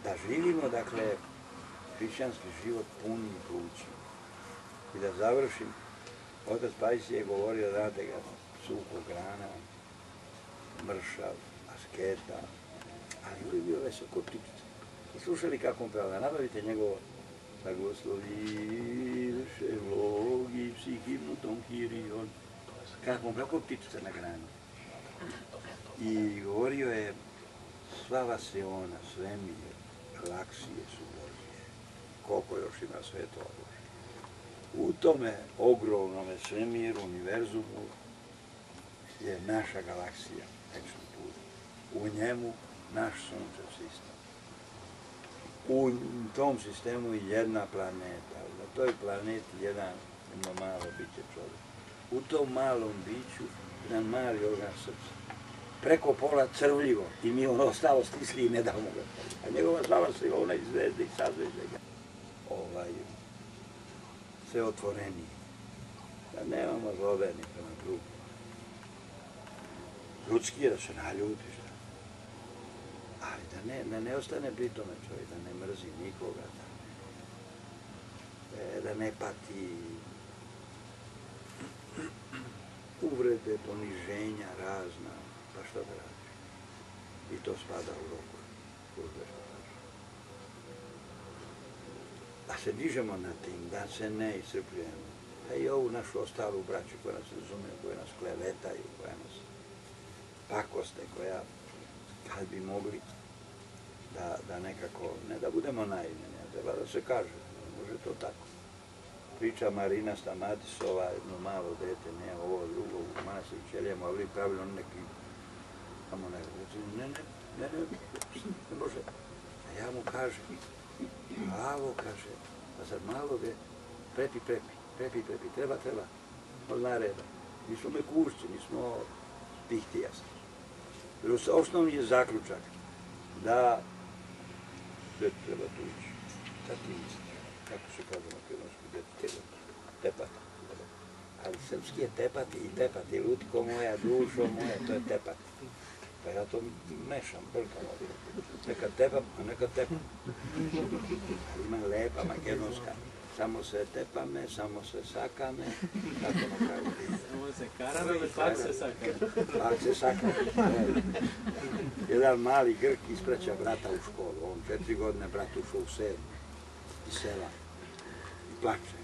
Da živimo, dakle, hrišćanski život puni i plućima. I da završim, otac Pajsije je govorio, znate ga, suhog grana, mršav, asketa, ali uvijek bio vesel ko ptičica. I slušali kako on peva, da nabavite njegovo Blagosloviše vlogi psihimnutom Kyrion. Kako on peva, ko ptičica na grani. I govorio je, sva vasiona, svemir, galaksije su Božje. Koliko još ima svetova Božje. U tome ogromnome svemiru, univerzumu, je naša galaksija, večni put. U njemu naš sunčev sistem. U tom sistemu jedna planeta. Na toj planeti jedno malo biće čovjek. U tom malom biću jedan mali organ srca. Preko pola crvljivo i mi ono ostalo stisli i ne damo ga. A njegova slava se ona i zvezde i sazvezde ga. Sve otvoreniji. Da nemamo zloverni prema drugom. Ljudski je da se naljutiš. Ali da ne ostane pri tome čovjek, da ne mrzi nikoga, da ne pati uvrede, poniženja razna, pa što da radiš? I to spada u roku. Da se dižemo na tim, da se ne iscrpljujemo. Da i ovu našu ostalu braću koja nas razumije, koja nas klevetaju, koja nas pakoste, koja kad bi mogli da nekako, ne da budemo naivni, treba da se kaže, može to tako. Priča Marina Stamatisova, jedno malo dete, ne ovo drugo, u masi u ćelijama, ali pravili on neki, tamo ne može. A ja mu kažem, pravo, kaže, pa sad malo de, prepi, treba, od nareda. Nismo mekušci, nismo pihtijasti. Osnovni je zaključak da dete treba tući. Sad ti misliš, kako se kaže na makedonsku, dete treba tepati. Ali srpski je tepati i tepati, lutko moja, dušo moja, to je tepati. Pa ja to mešam, brkam ovdje. Neka tepam, a neka tepam. Ali ima lepa makedonska. Samo se tepame, samo se sakame, tako na kraju. Samo se karame i pak se sakame. Pak se sakame. Jedan mali Grk ispraća brata u školu. On 4 godine brat ušao u 7. iz sela i plače.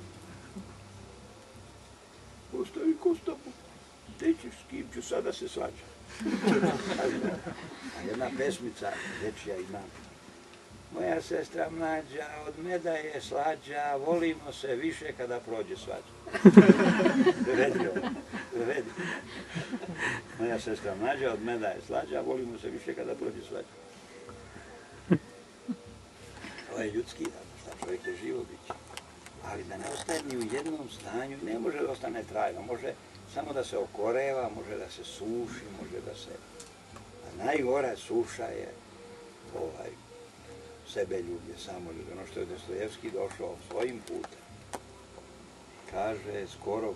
Ostavi Kostapu, gdje ćeš, s kim ću sada se svađati. A jedna pesmica dečija ima, Moja sestra mlađa, od meda je slađa, volimo se više kada prođe svađa. Prevedi. Moja sestra mlađa, od meda je slađa, volimo se više kada prođe svađa. To je ljudski, šta čovjek je živo biće. Ali da ne ostaje ni u jednom stanju, ne može da ostane trajno, može samo da se okoreva, može da se suši, može da se... A najgora suša je sebeljublje, samoljublje, ono što je Dostojevski došao svojim putem. Kaže, skoro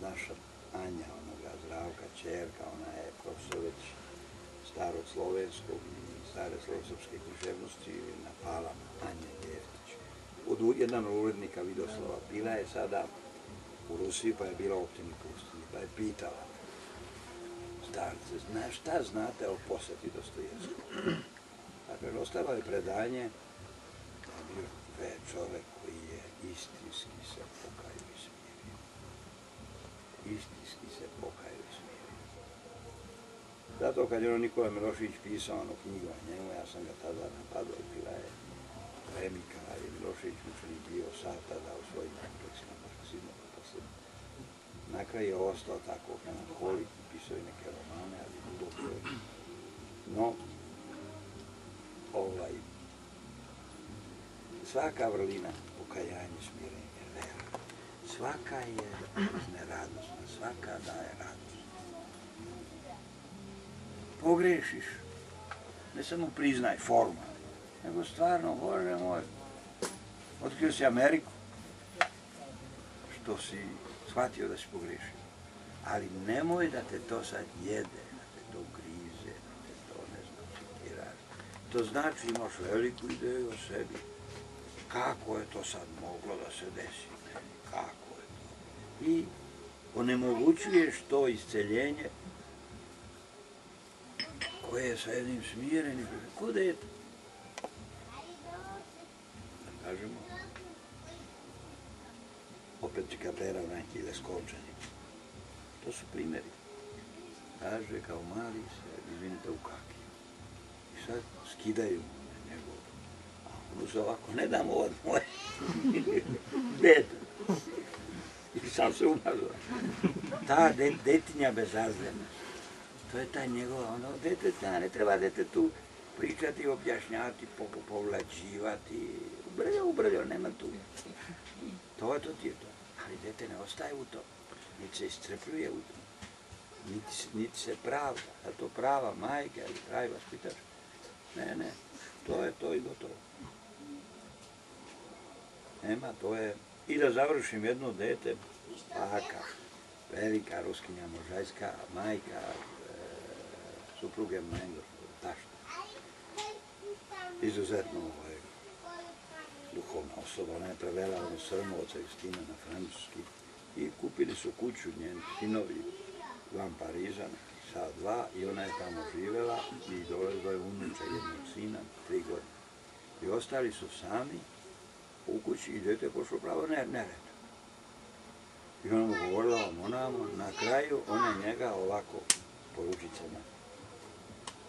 naša Anja, onoga Zdravka, ćerka, ona je profesor već starog slovenskog i stare slovensopske književnosti napala Anja Jeftić. Jedan od urednika Vidoslova bila je sada u Rusiji, pa je bila u Optini pustinji, pa je pitala starce, šta znate o posjeti Dostojevskog? Dakle, ostalo je predanje da je bio čovek koji je istinski se pokajao i smirio. Istinski se pokajao i smirio. Zato kad je ono Nikola Milošević pisao ono knjigu o njemu, ja sam ga tada napadao i bila je polemika, ali je Milošević učenik bio sad tada u svojim kompleksima marksizma. Na kraju je ostao tako melanholik, pisao i neke romane, ali duboko je. No, svaka vrlina pokajanja, smirenja, vera, svaka je neradosna, svaka daje radost. Pogrešiš, ne samo priznaj formalno, nego stvarno, Bože moj, otkrio si Ameriku, što si shvatio da si pogrešio. Ali nemoj da te to sad jede, da te to grize, da te to ne znam čekiraš. To znači imaš veliku ideju o sebi. Kako je to sad moglo da se desi? Kako je to? I onemogućuješ to isceljenje koje je sa jednim smirenim, ko dete. Da kažemo, opet Čikatera Vranjki Leskovčani. To su primjeri. Kaže, kao mali se, izvinite, u kaki. I sad skidaju njegov. A on se ovako, ne dam ovo moje. Dete. I sam se umazao. Ta detinja bezazlena. To je ta njegova, ono, dete, ne treba detetu pričati, objašnjavati, povlađivati. Ubrljao, nema tu. To ti je to. Ali dete ne ostaje u tom. Niti se iscrpljuje u tom. Niti se pravda. A to prava majka ili pravi vaspitač. Ne. To je to i gotovo. Nema, to je... I da završim jedno dete, baka, velika ruskinja Možajska, majka, supruge Mengor, tašta. Izuzetno duhovna osoba, ona je prevela ono Srmovca Justina na francuski i kupili su kuću njeni sinovi van Pariza, sad 2, i ona je tamo živela i dolazila je unuča jednog sina, 3 godine. I ostali su sami u kući i dete je pošlo pravo nered. I ona mu govorila o monama, na kraju ona njega ovako po ručicama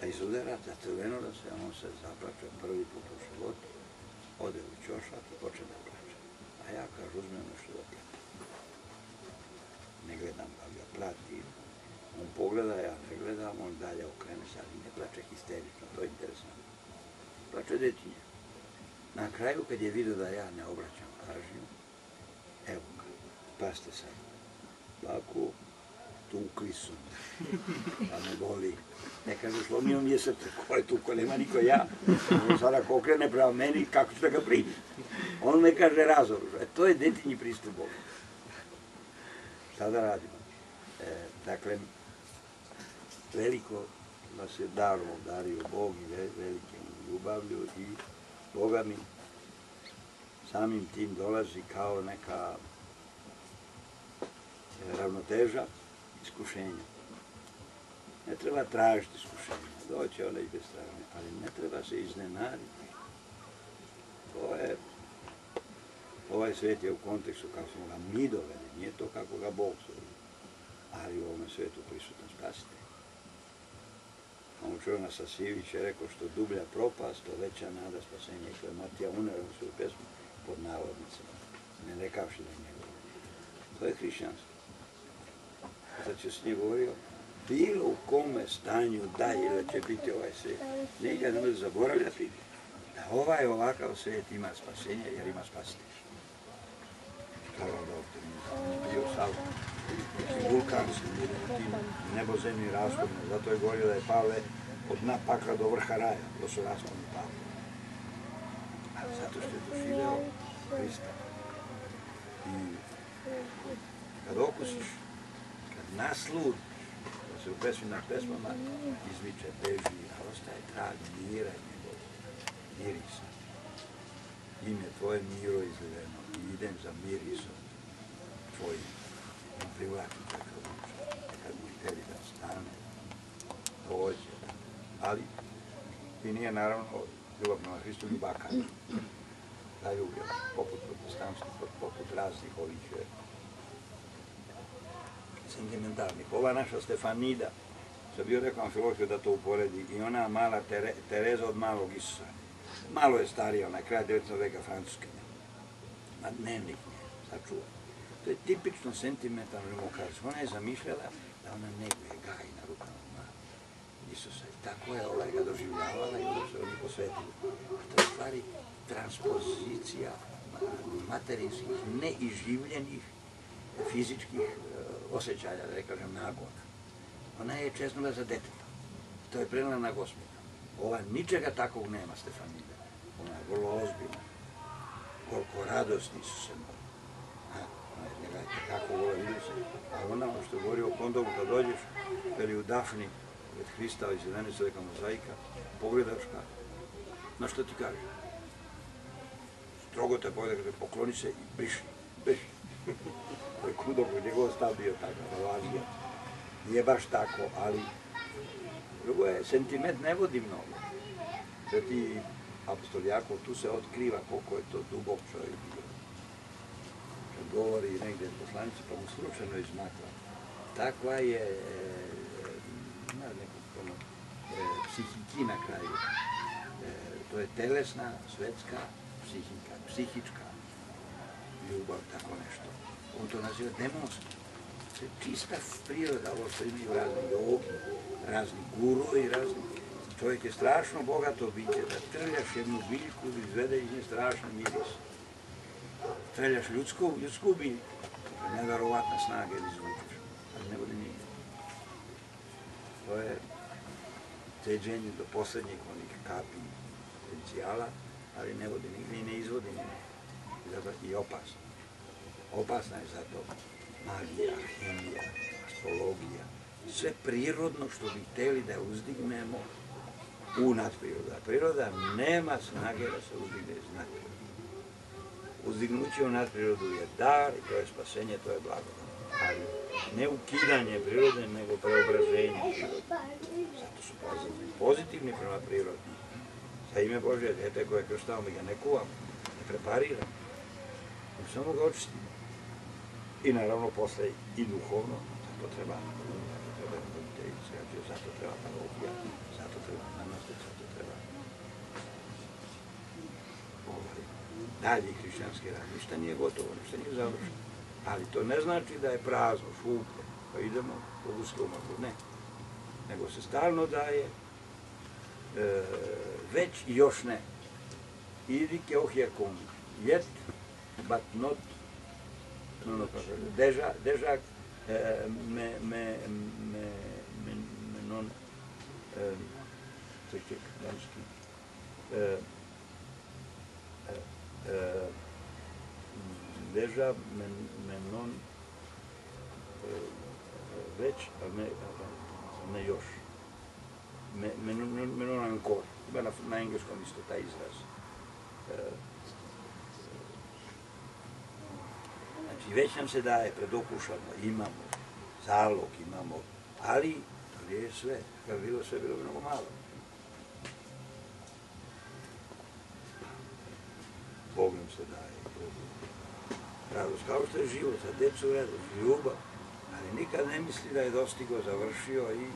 da izudara, da crveno da se, on se zaplače prvi put u životu, ode u ćošak i počne da plače. A ja, kažu, uzmem nešto da plati. Ne gledam pa ga plati, on pogleda, ja ne gledam, on dalje okrene se, ali ne plače histerično, to je interesantno. Plače detinje. Na kraju, kad je vidio da ja ne obraćam pažnju, evo ga, pazite sad, ovako, tukli su me, pa me boli. Ne kaže, slomio mi je srce, ko je tu, ko nema niko ja. On sada ko okrene prema meni, kako ću da ga primiti? On me kaže, razoružaj. To je detinji pristup Bogu. Šta da radimo? Dakle, veliko nas je darom obdario Bog i velikim ljubavlju i Boga mi samim tim dolazi kao neka ravnoteža iskušenja. Ne treba tražiti iskušenja, doće one i bez tražnje, ali ne treba se iznenaditi. To je, ovaj svijet je u kontekstu kako smo ga mi doveli, nije to kako ga Bog zove, ali u ovome svijetu prisutan spasitelj. On čovjek Sasijević je rekao što dublja propast, to veća nada spasenja. I to je Matija Uner u svoju pesmu pod navodnicima, ne rekavši da je njegov. To je hrišćanstvo. Sad će s njim govorio, bilo u kome stanju da ili će biti ovaj svijet. Nikad ne može zaboravljati da ovaj ovakav svijet ima spasenje jer ima spasitelj. Što je onda optimizam? Bio sav vulkanski, tim nebozemni rashodne. Zato je govorio da je Pavle od dna pakla do vrha raja. To su rasponi Pavle. Ali zato što je doživeo Hrista. I kad okusiš, kad nasludiš, da se u pesmi nad pesmama izviče, beži, a ostaje trag mira njegov, mirisa. Ime tvoje miro izljeno i idem za mirisom tvojim. On privlači takav učin, kad mu htjeli da stane, dođe. Ali i nije naravno ljubav prema Hristu ljubaka. Da ljubio, poput protestantskih, poput raznih ovih sentimentalnih. Ova naša Stefanida, sam bio rekao Amfilohiju da to uporedi, i ona mala Tereza od malog Isusa. Malo je starija, ona je kraja 19. veka Francuskinja. Na dnevnik nje, sačuva. To je tipično sentimentalno ljubomorstvo. Ona je zamišljala da ona neguje, gaji na rukama malog Isusa. I tako je ga doživljavala i onda se oni posvetili. A to je stvari transpozicija materinskih, neiživljenih fizičkih osjećaja, da ne kažem nagona. Ona je čeznula za detetom. To je prenela na Gospoda. Ova ničega takvog nema, Stefanida. Ona je vrlo ozbiljna. Koliko radosni su se moli. Ona je njega tako vola, vidio se. A ona, što je govorio o kondomu, kad dođeš, veli u Dafni, pred Hrista iz 11. veka mozaika, pogledaš ga, na što ti kaže? Strogo te pogledaš, pokloni se i briši. To je Kudok, njegov stav bio takav, važnije. Nije baš tako, ali drugo je, sentiment ne vodi mnogo. Sveti apostol Jakov tu se otkriva koliko je to dubok čovjek bio. Kad govori negdje poslanici, pa mu slučajno izmakla. Takva je, psihiki na kraju. To je telesna, svetska psihika, psihička ljubav, tako nešto. On to naziva demonska. To je čista priroda, ovo što imaju razni jogi, razni guruji, razni. Čovjek je strašno bogato biće, da trljaš jednu biljku, izvede iz nje strašan miris. Trljaš ljudsku biljku, neverovatna snaga ili izvučeš, ali ne bude nigdje. To je ceđenje do posljednjeg onih kapi potencijala, ali ne vodi nigdje i ne izvodi nigdje. I opasno. Opasna je zato magija, hemija, astrologija, sve prirodno što bi htjeli da uzdignemo u nadprirodu. A priroda nema snage da se uzdigne iz nadprirodu. Uzdignuće u nadprirodu je dar i to je spasenje, to je blagodat. Ali ne ukidanje prirode, nego preobraženje prirode. Zato su pozitivni prema prirodi. Za ime Božje, dete koje krštamo, mi ga ne kuvamo, ne prepariramo. Mi samo ga očistimo. I naravno posle i duhovno, zato treba roditeljice, zato treba parokija, zato treba manastir, zato treba dalji hrišćanski rad. Ništa nije gotovo, ništa nije završeno. Ali to ne znači da je prazno, šuplje, pa idemo po uskom ako ne. Nego se stalno daje već i još ne. Idi keohia kum, yet, but not deja non čekaj, danski deja non već, ali ne još. Non ancora. Ima na engleskom isto taj izraz. Znači, već nam se daje, predokušano, imamo zalog, imamo, ali je sve, kad bilo sve, bilo mnogo malo. Bog nam se daje. Radost, kao što je život, za djecu radost, ljubav, ali nikad ne misli da je dostigao, završio i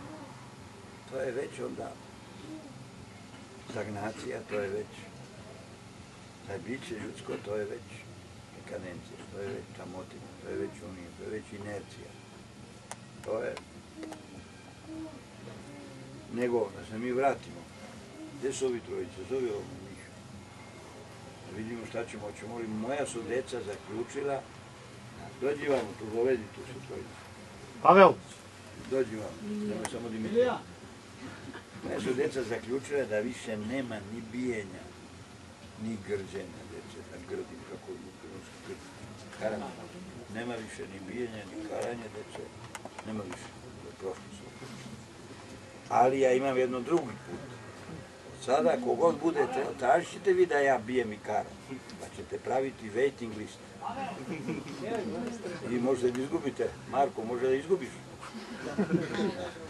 to je već onda stagnacija, to je već da biće ljudsko, to je već dekadencija, to je već tamotina, to je već unija, to je već inercija. To je nego da se mi vratimo. Gdje su ovi trojice? Zove ovo njih. Da vidimo šta ćemo, hoćemo li. Moja su deca zaključila, dođi vam, tu dovedi tu su trojice. Pavel! Dođi vam, nemoj samo Dimitrija. Moja su deca zaključila da više nema ni bijenja, ni grđenja dece, da grdim kako je karanje. Nema više ni bijenja, ni karanje dece, nema više, prošlo su. Ali ja imam jedno drugi put. Sada, kogod budete, tražit ćete vi da ja bijem i karam, pa ćete praviti waiting list. I možete da izgubite, Marko, može da izgubiš.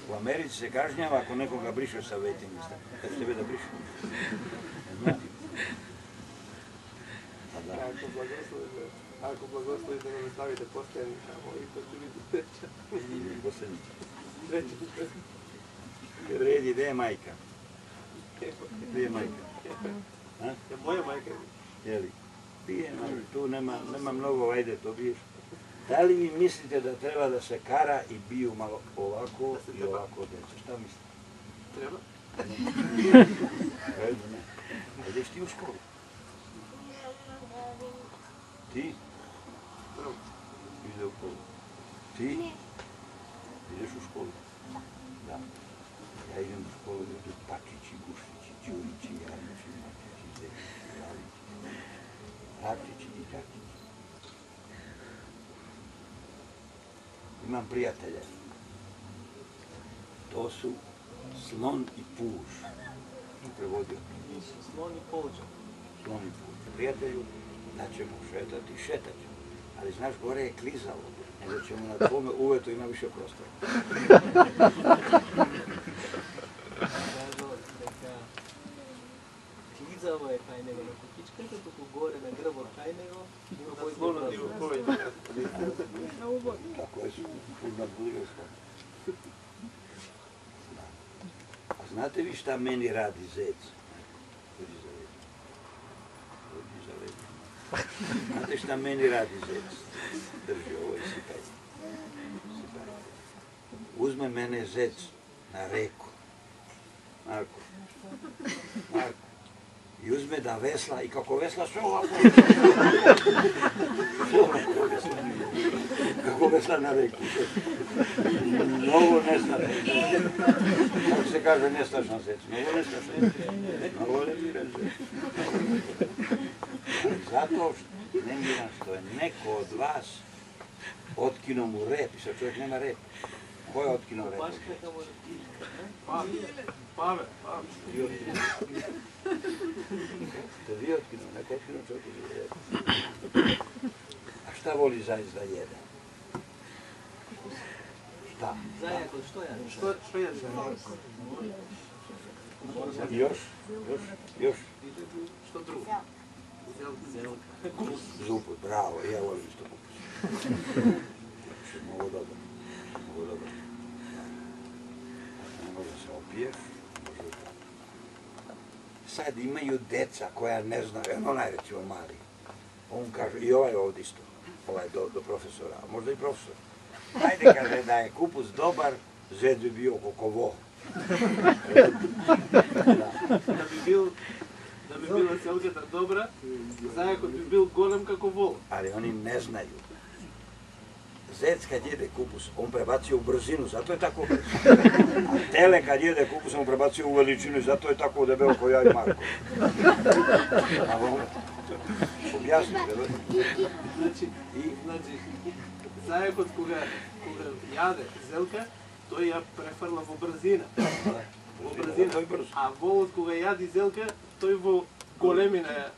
U Americi se kažnjava ako nekoga brišeš sa waiting lista. Kad će tebe da brišeš? Ako blagoslovite da me stavite posteljnika, to će biti treća. Vredi, gde je majka? Gde je majka? Moja majka. Jeli? Bije, tu nema mnogo, ajde, to biješ. Da li vi mislite da treba da se kara i biju malo ovako i ovako djeca? Šta mislite? Treba. A ideš ti u školu? Ti? Ide u školu. Ti? Ideš u školu? Da. Ja idem u školu, idu Pačići, Gušići, Ćurići, Jarnići, Mačići, Zekići, Jalići, Račići i Đakići. Imam prijatelje. To su slon i puž. Prevodio. Slon i polđa. Slon i puž. Prijatelju, da ćemo šetati, šetat ćemo. Ali znaš, gore je klizalo. Nego ćemo na tvome uvetu ima više prostora. Klizavo je kaj nego na kukičkата, тук горе на гръба kaj nego, има слона и укови. Tako je puno budilsko. A znate vi šta meni radi zec? Dođi za led. Dođi za led. Znate šta meni radi zec? Drži ovo i sipaj. Uzme mene zec na reku. Marko. I uzme da vesla i kako vesla sve ovako. Kako vesla na reku. Mnogo nestašan. Kako se kaže nestašan zec? Mnogo nestašan. Mnogo lemiran zec. Zato nemiran što je neko od vas otkinuo mu rep i sad čovjek nema rep. Ko je otkinuo rep? Павел. Te vi otkinuo, neko otkinuo čovjek iz rep. A šta voli zajec da jede? Šta? Зајако, што ја? Што ја Još? Што друго? Zupu, bravo, ja volim isto kupus. Mnogo dobro. Ne može se opiješ. Sad imaju deca koja ne znaju, onaj recimo mali. On kaže, i ovaj ovdje isto, ovaj do profesora, a možda i profesor. Ajde kaže da je kupus dobar, zed bi bio kokovo. Да би била селката добра, зајакот би бил голем како вол. Ali oni ne znaju. Zec kad jede kupus, on prebacio u brzinu, zato je tako brzo. A tele kad jede kupus, on prebacio u veličinu, zato je tako debelo kao ja i Marko. Objasnite, Значи, зајакот кога јаде зелка, тој ја префрла во брзина. Во брзина. А волот кога јади зелка, тој во големина ја.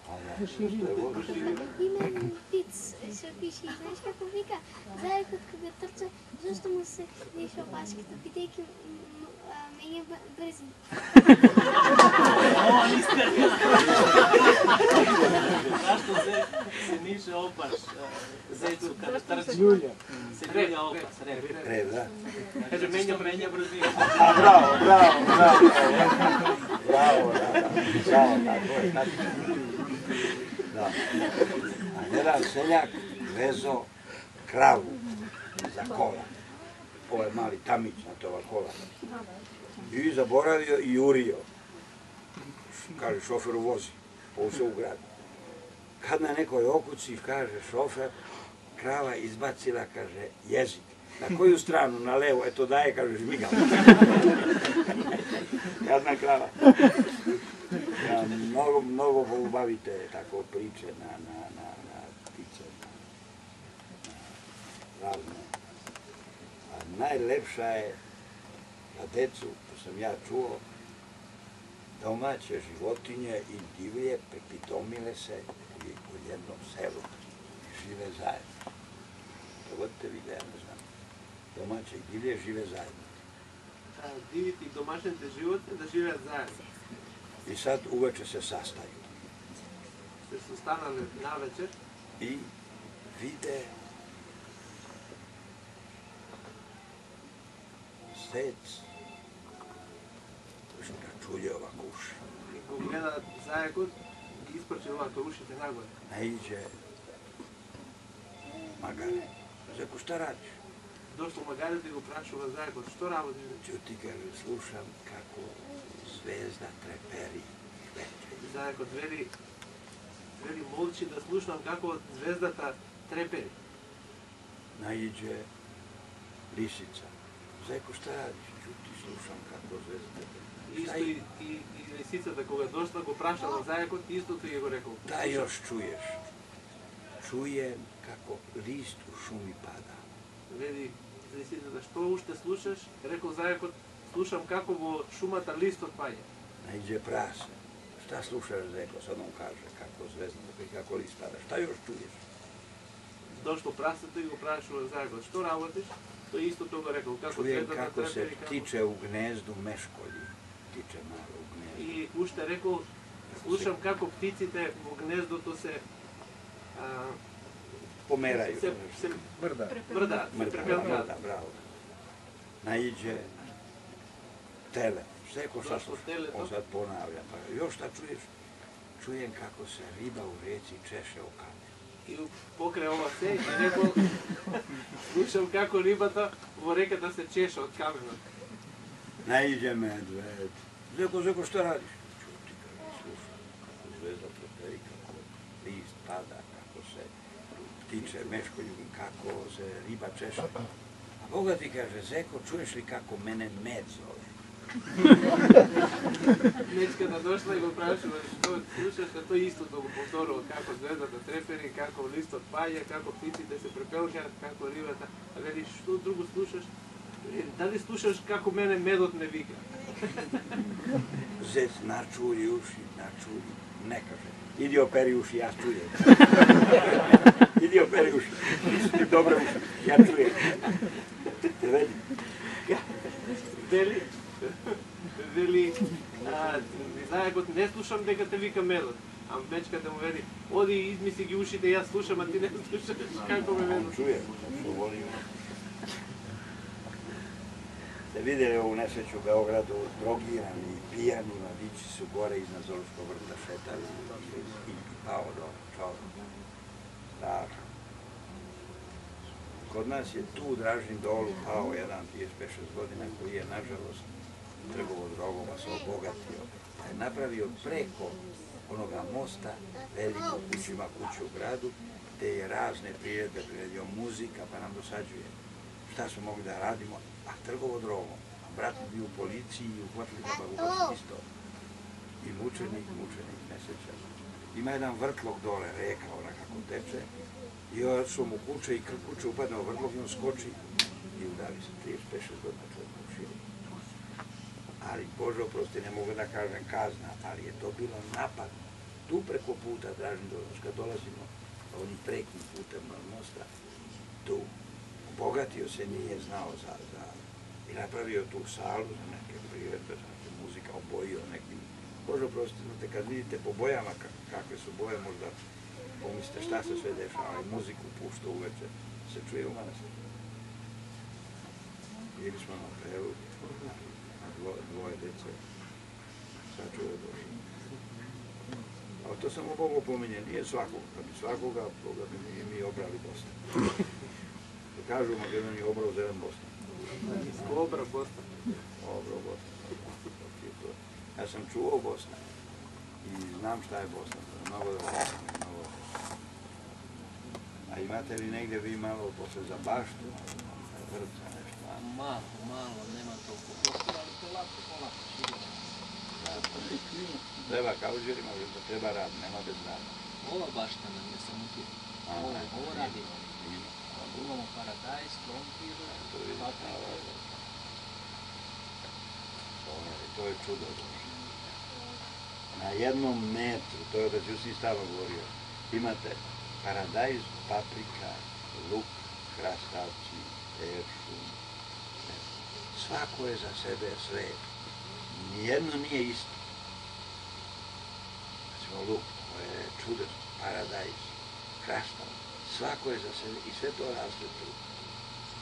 Има еден птиц, се пише, знаеш како вика, зајакот кога трча, зашто му се диша опашката, бидејќи мене брзи. Zašto se niše opaš zejcu kada trči? Se menja opas, rep. Rep, da? Kaže, menja brzinu. Bravo, tako je. Da. A jedan seljak vezo kravu za kola. Ovo je mali tamić na tova kola. I zaboravio i jurio. Kaže, šoferu vozi, ovo se u gradu. Kad na nekoj okući, kaže šofer, krava izbacila, kaže, jezik. Na koju stranu? Na levo, eto daje, kaže, žmigala. Jadna krava. Ja, mnogo bavite tako priče na ptice, na razne. A najlepša je za decu, to sam ja čuo, domaće životinje i divlje pripitomile se u jednom selu i žive zajedno. To vodite videa, ne znam. Domaće i divlje žive zajedno. Diviti domaćente živote da žive zajedno. I sad uveče se sastaju. Se su stanali na večer. I vide sec, što ga čulje ovako uši. I ko gleda zajakot, isprče ovako ušite nagore. Naiđe magare. Zeko, šta radiš? Došlo magare da go prašava zajakot, što radiš? Čuti, kaže, slušam kako zvezda treperi veče. Zajakot veli molči da slušam kako zvezdata treperi. Naiđe lisica. Zeko, šta radiš? Čuti, slušam kako zvezda treperi. Isto i lisicата, кога дошла, го прашала зајакот, истото и го рекол. Да још чуеш. Чуjem како лист у шуми пада. Вели лисицата, што уште слушаш? Рекол зајакот, слушам како во шумата листот паѓа. Најде прасе. Šta slušaš, Zeko, sad on kaže, kako zvezda, kako list pada. Šta još čuješ? Дошло прасето и го прашува зајакот, што работиш? Тој исто тоа рекол, како зvezda како се птиче у гнезду мешколи. Птиче мало у гнезду. И уште рекол, слушам како птиците во гнездото се померају. Се мрдаат, се препелкаат. Браво. Наиđe теле. Zeko, šta slušaš? On sad ponavlja. Pa još šta čuješ? Čujem kako se riba u reci češe o kamen. И покрај ова се, и рекол, слушам како рибата во реката се чеше од каменот. Наиđe медвед. Zeko, šta radiš? Čuti, kako slušam, kako zvezda preperi, kako list pada, kako se ptiče meškolju, kako se riba češe. A Boga ti kaže, Zeko, čuješ li kako mene med zove? Мечката дошла и го прашува што слушаш, а тој исто го повторува како звездата трепери, како листот паѓа, како птиците се препелкаат, како рибата. А вели што друго слушаш? Дали слушаш како мене медот ме вика? Зец начули уши, не каже. Иди опери уши, јас чујем. Иди опери уши, ти добре уши, ја чујем. Те види? Вели, зајакот не слушам дека те вика медот. А мечката му вели, оди измисли ги ушите, јас слушам, а ти не слушаш како ме медот. Чујем, што волим. Ste vidjeli ovu nesreću u Beogradu, drogirani, pijani mladići su gore iznad Zoološkog vrta šetali i pao do čovjek. Strašno. Kod nas je tu u Dražnim dolu pao jedan 35-6 godina koji je, nažalost, trgovo drogom, a se obogatio. Je napravio preko onoga mosta veliku kućima kuću u gradu, gde je razne priredbe, priredio muzika, pa nam dosađuje šta smo mogli da radimo, a trgovo drogom. Brat bio u policiji i uhvatili ga bagubac isto. I mučenik, nesrećan. Ima jedan vrtlog dole, reka, ona kako teče, i odsao mu kuće i kuće upadne u vrtlog i on skoči i udavi se 35-6 godina čovjek ušio. Ali, Bože oprosti, ne mogu da kažem kazna, ali je to bilo napad. Tu preko puta, Dražni Dolac, kad dolazimo onih prekim putem mosta, tu. Obogatio se, nije znao za i napravio tu salu za neke priredbe, za neke muzika, obojio nekim. Bože oprosti, znate, kad vidite po bojama kakve su boje, možda pomislite šta se sve dešava, i muziku pušta uveče, se čuje u manastiru. Bili smo na Pelu, dvoje dece, sačuvaj Bože. Ali to samo Bogu pominje, nije svakog, kad bi svakoga, Boga bi mi obrali Bosnu. Kažu u Makedoniji obrao zelen Bosna. Obra Bosna. Obrao Bosna. Ja sam čuvao Bosna i znam šta je Bosna. Mnogo da Bosna, mnogo. A imate li negdje vi malo posle za baštu, vrca, nešto? Malo, nema toliko prostora, ali polako, Treba kao žirima, da treba rad, nema bez rada. Ova bašta nam je samo tu. Ovo radimo. Imamo paradajz, krompir, paprika. To je čudo. Na jednom metru, to je da ću si stava govorio, imate paradajz, paprika, luk, krastavci, peršun. Svako je za sebe sve. Nijedno nije isto. Recimo luk, to je čudo, paradajz, krastav. Svako je za sebe i sve to raste tu.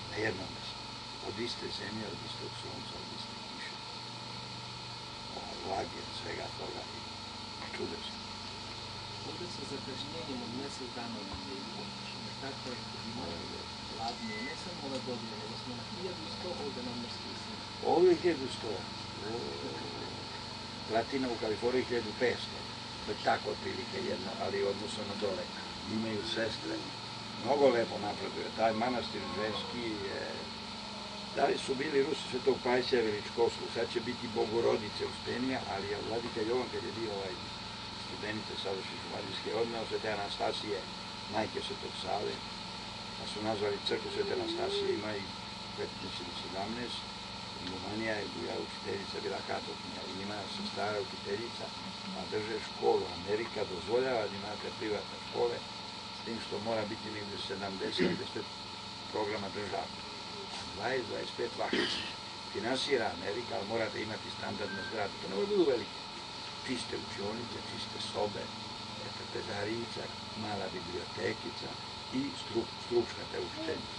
Na jednom mjestu. Od iste zemlje, od istog sunca, od iste kiše. Vlage, svega toga i čudečno. Ovdje sa zakašnjenjem od mjesec dana ovdje i pokušamo. Tako je kod imali hladnije, ne samo ove godine, nego smo na 1100 ovdje na mjestu snima. Ovdje je 1100. Latina u Kaliforniji 1500. To je tako otprilike jedno, ali odnosno na dole. Imaju sestre. Mnogo lepo napreduje. Taj manastir Žvenski je... Da li su bili Rusi Svetog Pajsija Veličkovsku, sad će biti Bogorodice Uspenija, ali je vladika Jovan kad je bio studenice sadašnje Šumadijske odneo Svete Anastasije, majke Svetog Save, pa su nazvali crkvu Svete Anastasije, ima i 1517, Gumanija je bila učiteljica, bila katolkinja, i ima se stara učiteljica, a drže školu. Amerika dozvoljava da imate privatne škole, s tim što mora biti negdje 70 programa država. 20-25 vaša. Finansira Amerika, ali morate imati standardne zgrade. To ne može budu velike. Čiste učionice, čiste sobe, trpezarijica, mala bibliotekica i stručna te učiteljice.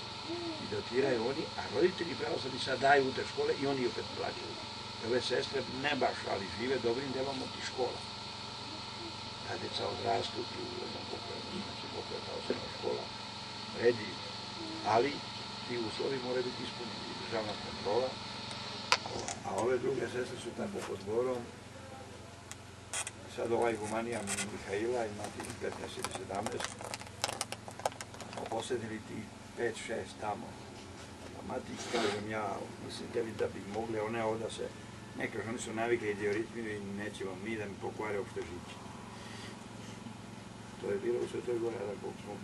I dotiraju oni, a roditelji pravoslavni sad daju u te škole i oni opet plaćaju. Ove sestre ne baš, ali žive dobrim delom od tih škola. Ta deca odrastu tu, znači pokreta osnovna škola, redi, ali ti uslovi moraju biti ispunjeni, državna kontrola, a ove druge sestre su tako pod zborom. Sad ovaj Gumanija Mihaila ima tih 15 ili 17, smo posjedili tih 5-6 tamo. A mati, kažem ja, mislite li da bi mogli one ovdje se, neka oni su navikli idioritmiju i nećemo mi da mi pokvare opšte žiće. To je bilo u Svetoj Gori, da koliko smo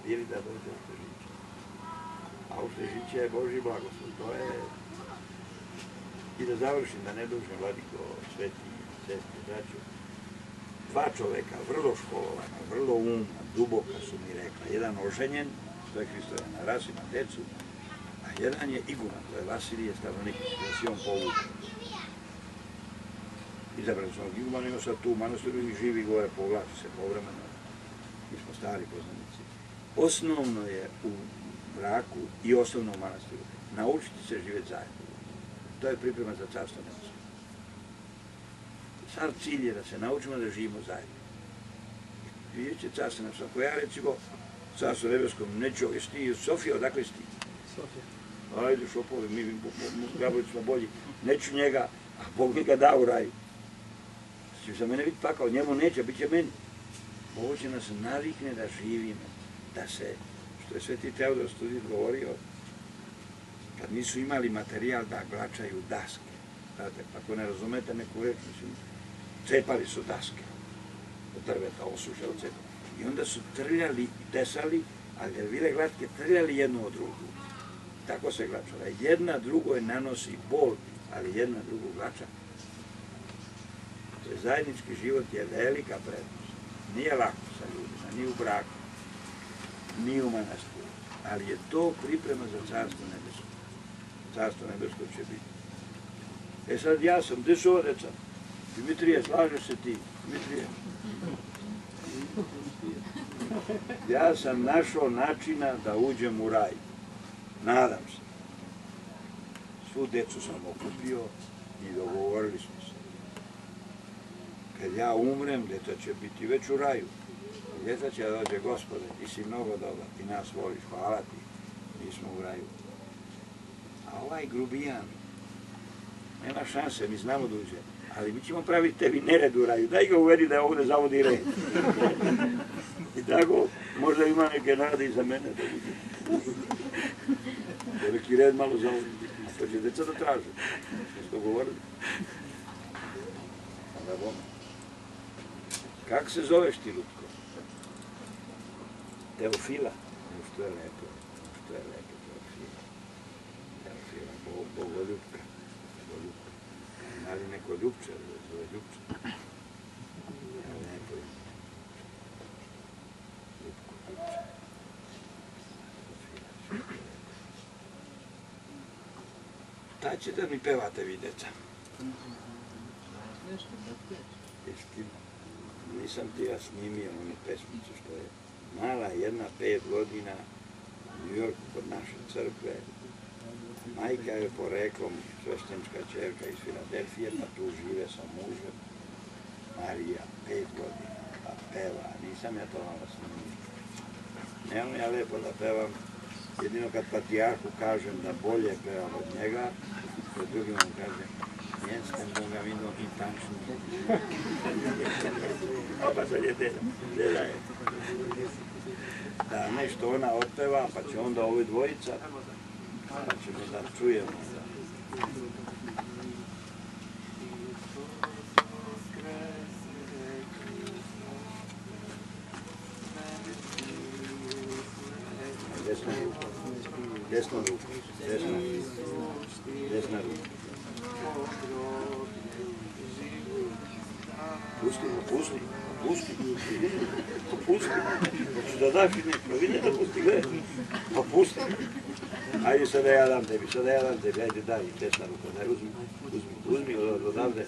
bili da dođe opšte žiće. A opšte žiće je Božji blagoslov, to je... I da završim, da ne dužem, vladiko, sveti, sestri, braću. Dva čoveka, vrlo školovana, vrlo umna, duboka su mi rekla. Jedan oženjen, to je Hristojan Ras, ima decu, a jedan je iguman, to je Vasilije Stavroniković, da si on povučen. Izabrali smo iguman, imamo sad tu u manastiru i živi gore, povlači se povremeno. Mi smo stari poznanici. Osnovno je u braku i osnovno u manastiru naučiti se živjeti zajedno. To je priprema za carstvo nebesko. Sav cilj je da se naučimo da živimo zajedno. Vidjet će carstvo nebesko. Ako ja recimo carstvo nebesko neću, jesi ti Sofija, odakle si ti? Sofija. Ajde šopovi, mi Gabrić smo bolji. Neću njega, a Bog mi ga da u raju. Će za mene biti pakao, njemu neće, bit će meni. Ovo će nas navikne da živimo, da se, što je Sveti Teodor Studit govorio, kad nisu imali materijal da glačaju daske. Znate, ako ne razumete neku reč, cepali su daske od drveta, osuše od cepali. I onda su trljali i tesali, ali da bile glatke, trljali jednu od drugu. Tako se glačala. Jedna drugoj nanosi bol, ali jedna drugu glača. Zajednički život je velika prednost. Nije lako sa ljudima, ni u braku, ni u manastiru, ali je to priprema za carstvo nebesko. Carstvo nebesko će biti. E sad ja sam, gde su ova deca? Dimitrije, slažeš se ti? Dimitrije. Ja sam našao načina da uđem u raj. Nadam se. tu decu sam okupio i dogovorili smo se. Kad ja umrem, djeca će biti već u raju. Djeca će da dođe, Gospode, ti si mnogo dobar, ti nas voliš, hvala ti, mi smo u raju. A ovaj grubijan, nema šanse, mi znamo da uđe, ali mi ćemo praviti tebi nered u raju, daj ga uvedi da ovdje zavodi red. I tako, možda ima neke nade i za mene da uđe. Veliki red malo zavodi, to će djeca da traže, što smo govorili. Onda bom. Kako se zoveš ti, Lutko? Teofila? Što je lepo, Teofila. Teofila, Bogoljubka. Ima li neko Ljubče, zove Ljubče? Lepo je. Ljubko, Ljubče. Ta će da mi pevate, vi deca. Nisam ti ja snimio onu pesmicu što je mala jedna 5 godina u New Yorku kod naše crkve. Majka je poreklom sveštenčka čerka iz Filadelfije, pa tu žive sa mužem. Marija, 5 godina, pa peva. Nisam ja to malo snimio. Nemam ja lepo da pevam, jedino kad patrijarhu kažem da bolje pevam od njega, kod drugim vam kažem, Jenskom Boga vidio i tančnije. A pa sad je deda je. Da nešto ona otpeva, pa će onda ove dvojica, pa ćemo da čujemo. Desna ruka, desna ruka. Pusti. Hoćeš da daš i neko, vidje da pusti, gledaj. Pa pusti. Ajde sada ja dam tebi, ajde daj, desna ruka, daj, uzmi odavde.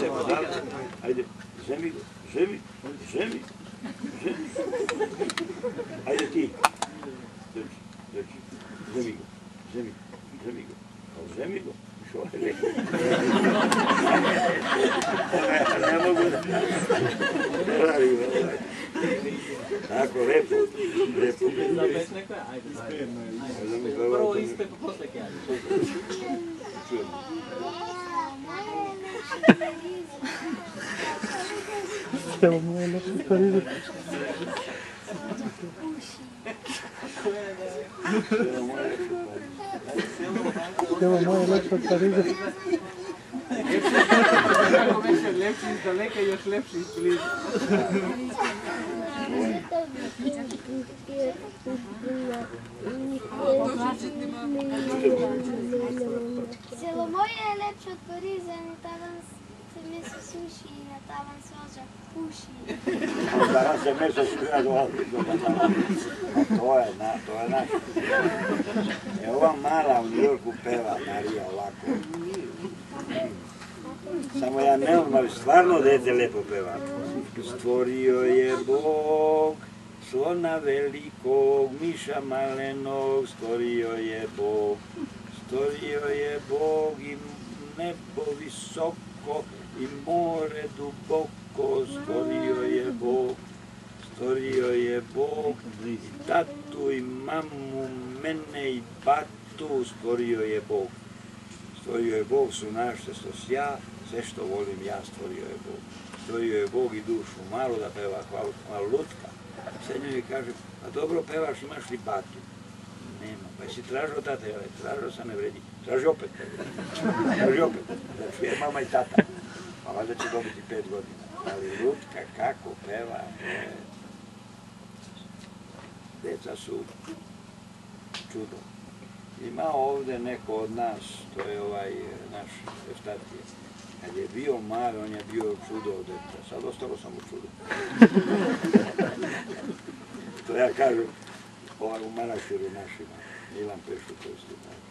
Odavde, ajde, žemi. Ajde ti. Dođi, žemi go. Žemi go. Što je rekao? Ne mogu da... Tako, lepo. Prvo ispe, pa posle kaj. Čujemo. Evo moje lepše Parize. Evo moje lepše Parize. Kako više lepši iz daleka i još lepši iz blizu. Село моє je lepše od Pariza, na tavan se meso suši i na tavan se oža puši. Danas se meso skriva do to je naš. Ova mala u New Yorku peva Marija ovako. Samo ja ne znam, ali stvarno dete lepo peva. Stvorio je Bog slona velikog, miša malenog, stvorio je Bog i nebo visoko i more duboko, stvorio je Bog i tatu i mamu, mene i batu, stvorio je Bog. Stvorio je Bog su naš, što ja, sve što volim ja, stvorio je Bog. Stvorio je Bog i dušu, malo da peva, malo lutka. Sve njoj kaže, pa dobro pevaš, imaš li batu? Nema, pa si tražio tata, tražio sam, ne vredi. Traži opet. Da čuje mama i tata. Pa valjda će dobiti 5 godina. Ali lutka kako peva, deca su čudo. Ima ovdje neko od nas, to je ovaj naš Eftatije. Kad je bio mali, on je bio čudo od deta. Sad ostalo sam u čudu. To ja kažem u manaširu našima. Milan Pešu koji ste tako.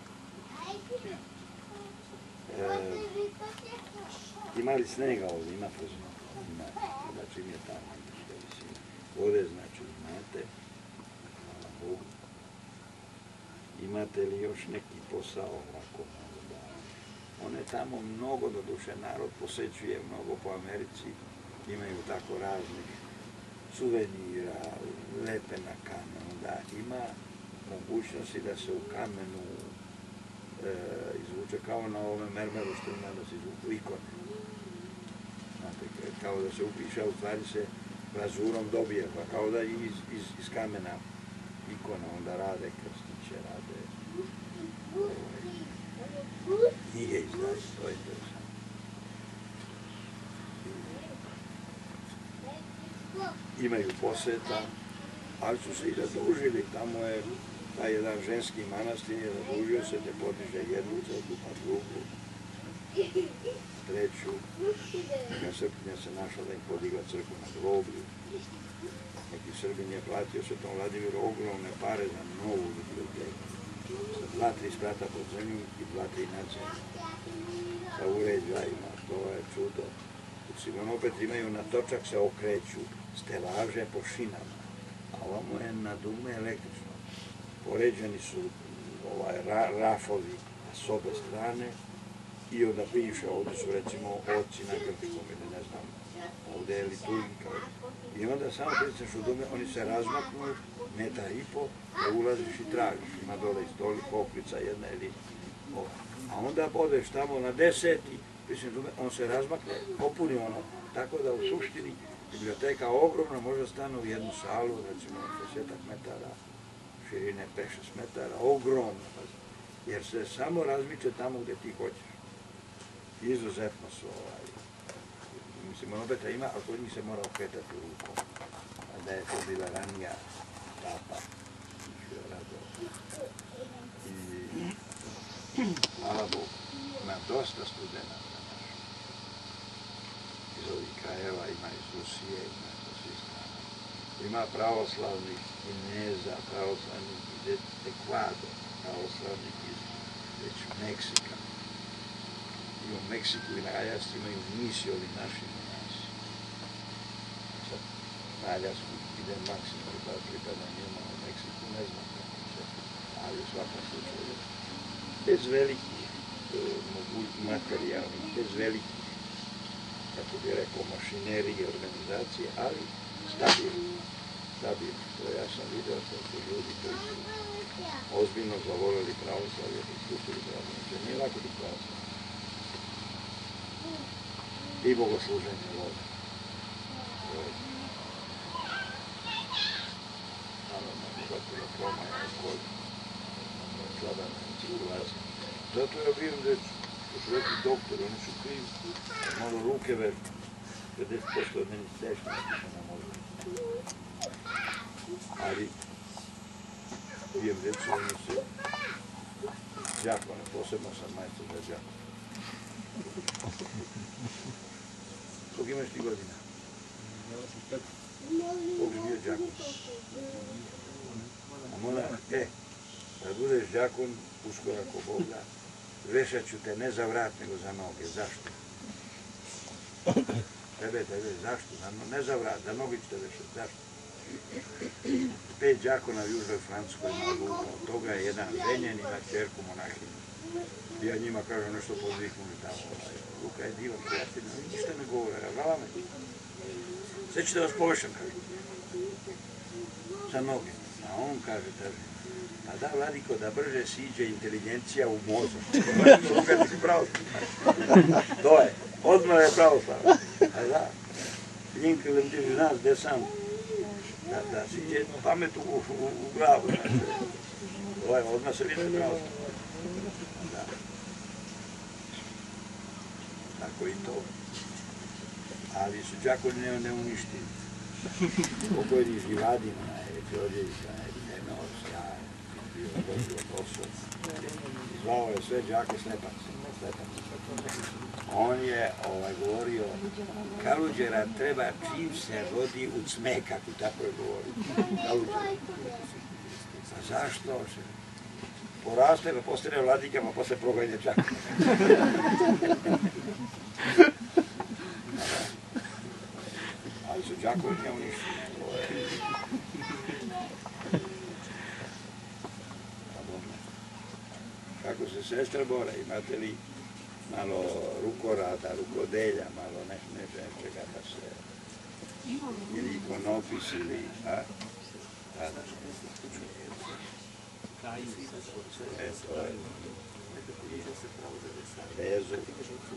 Ima li snega ovdje? Ima pozno. Ima. Znači im je tamo. Vode znači imate. Hvala Bogu. imate li još neki posao ovako? One tamo mnogo, doduše narod posećuje mnogo po Americi, imaju tako raznih suvenira, lepe na kamenu, da ima mogućnosti da se u kamenu izvuče kao na ovome mermeru što ima da se izvuku ikone. Znate, kao da se upiše, a u stvari se glazurom dobije, pa kao da iz kamena ikona onda rade krstiće, rade knjige izdaju, to je interesantno. Imaju poseta, ali su se i zadužili, tamo je taj jedan ženski manastir je zadužio se da podiže jednu crkvu, pa drugu, treću. Jedna Srpkinja se našla da im podigla crkvu na groblju. Neki Srbin je platio Svetom Vladimiru ogromne pare za novu biblioteku. Sa 2-3 sprata pod zemlju i 2-3 nad zemlju. Sa uređajima, to je čudo. U Simonopet imaju na točak se okreću stelaže po šinama, a ovamo je na dugme električno. Poređeni su rafovi s obe strane i onda piše, ovdje su recimo oci na grčkom ili ne znam, ovdje je liturgika. I onda samo pristaš u dugme, oni se razmaknu 1,5 metra, da ulaziš i tražiš. Ima dole i stoli, poklica jedna ili ova. A onda odeš tamo na 10 i pristaš dugme, on se razmakne, popuni ono, tako da u suštini biblioteka ogromna, može stane u jednu salu, recimo 60 metara, širine 5-6 metara, ogromno, jer se samo razmiče tamo gdje ti hoćeš. Izuzetno su mislim, opet ima, ali kod njih se mora okretati rukom, a da je to bila ranija tapa. I hvala Bogu, ima dosta studenta iz ovih krajeva, ima iz Rusije, ima iz svih strana. Ima pravoslavnih Kineza, pravoslavnih iz Ekvadora, pravoslavnih iz već Meksika. I u Meksiku i na Aljasci imaju misiju ovi naši monasi. Sad na Aljasku ide Maksimir, pa pripada njima, u Meksiku ne znam kako će, ali u svakom slučaju bez velikih materijalnih, bez velikih, kako bi rekao, mašinerije, organizacije, ali stabilno. To ja sam vidio, to su ljudi koji su ozbiljno zavolili pravoslavlje, pristupili pravoslavlje. Nije lako biti pravoslavlje. I bogosluženje vode. Naravno, gotovo promaja okoli, slabana cirkulacija. Zato ja vidim da su rekli doktori, oni su krivi, malo ruke vežu. 50% od meni teško napiše na možda. Ali, vidim djecu, oni se džakone, posebno sam majstor za džakone. Koliko imaš ti godina? Koliko si bio džakon? A mora, kad budeš džakon, uskoro ako Bog da, vešat ću te ne za vrat, nego za noge. Zašto? Tebe, zašto? Ne za vrat, za noge ću te vešat. Zašto? 5 džakona u Južnoj Francuskoj ima Luka, od toga je jedan ženjen, ima čerku monahinu. Ja njima kažem nešto podviknuli tamo. Luka je divan, prijatelj, ništa ne govore, hvala me. Sve ćete vas povešam, kaže. Za noge. A on kaže, pa da, Vladiko, da brže siđe inteligencija u mozak. Luka, ti si pravoslavan. To je, odmah je pravoslavan. A da, Lincoln ti zna gde sam. Da siđe pamet u glavu. To je, odmah se vidi pravoslavan. Tako i to. Ali su džakoni neuništivi. Pokojni Živadina, Đorđevića, Enos, ja, bio dobio posao. Zvao je sve džake Slepac. On je govorio, Kaluđera treba čim se rodi u cmekaku, tako je govorio. Kaluđera. A zašto? Poraste, pa postane vladikama, posle proganja džaka. Ali su džakovi neuništeni. kako se sestre bore, imate li malo rukorada, rukodelja, malo nečega da se, ili ikonopis, ili, to je, vezu,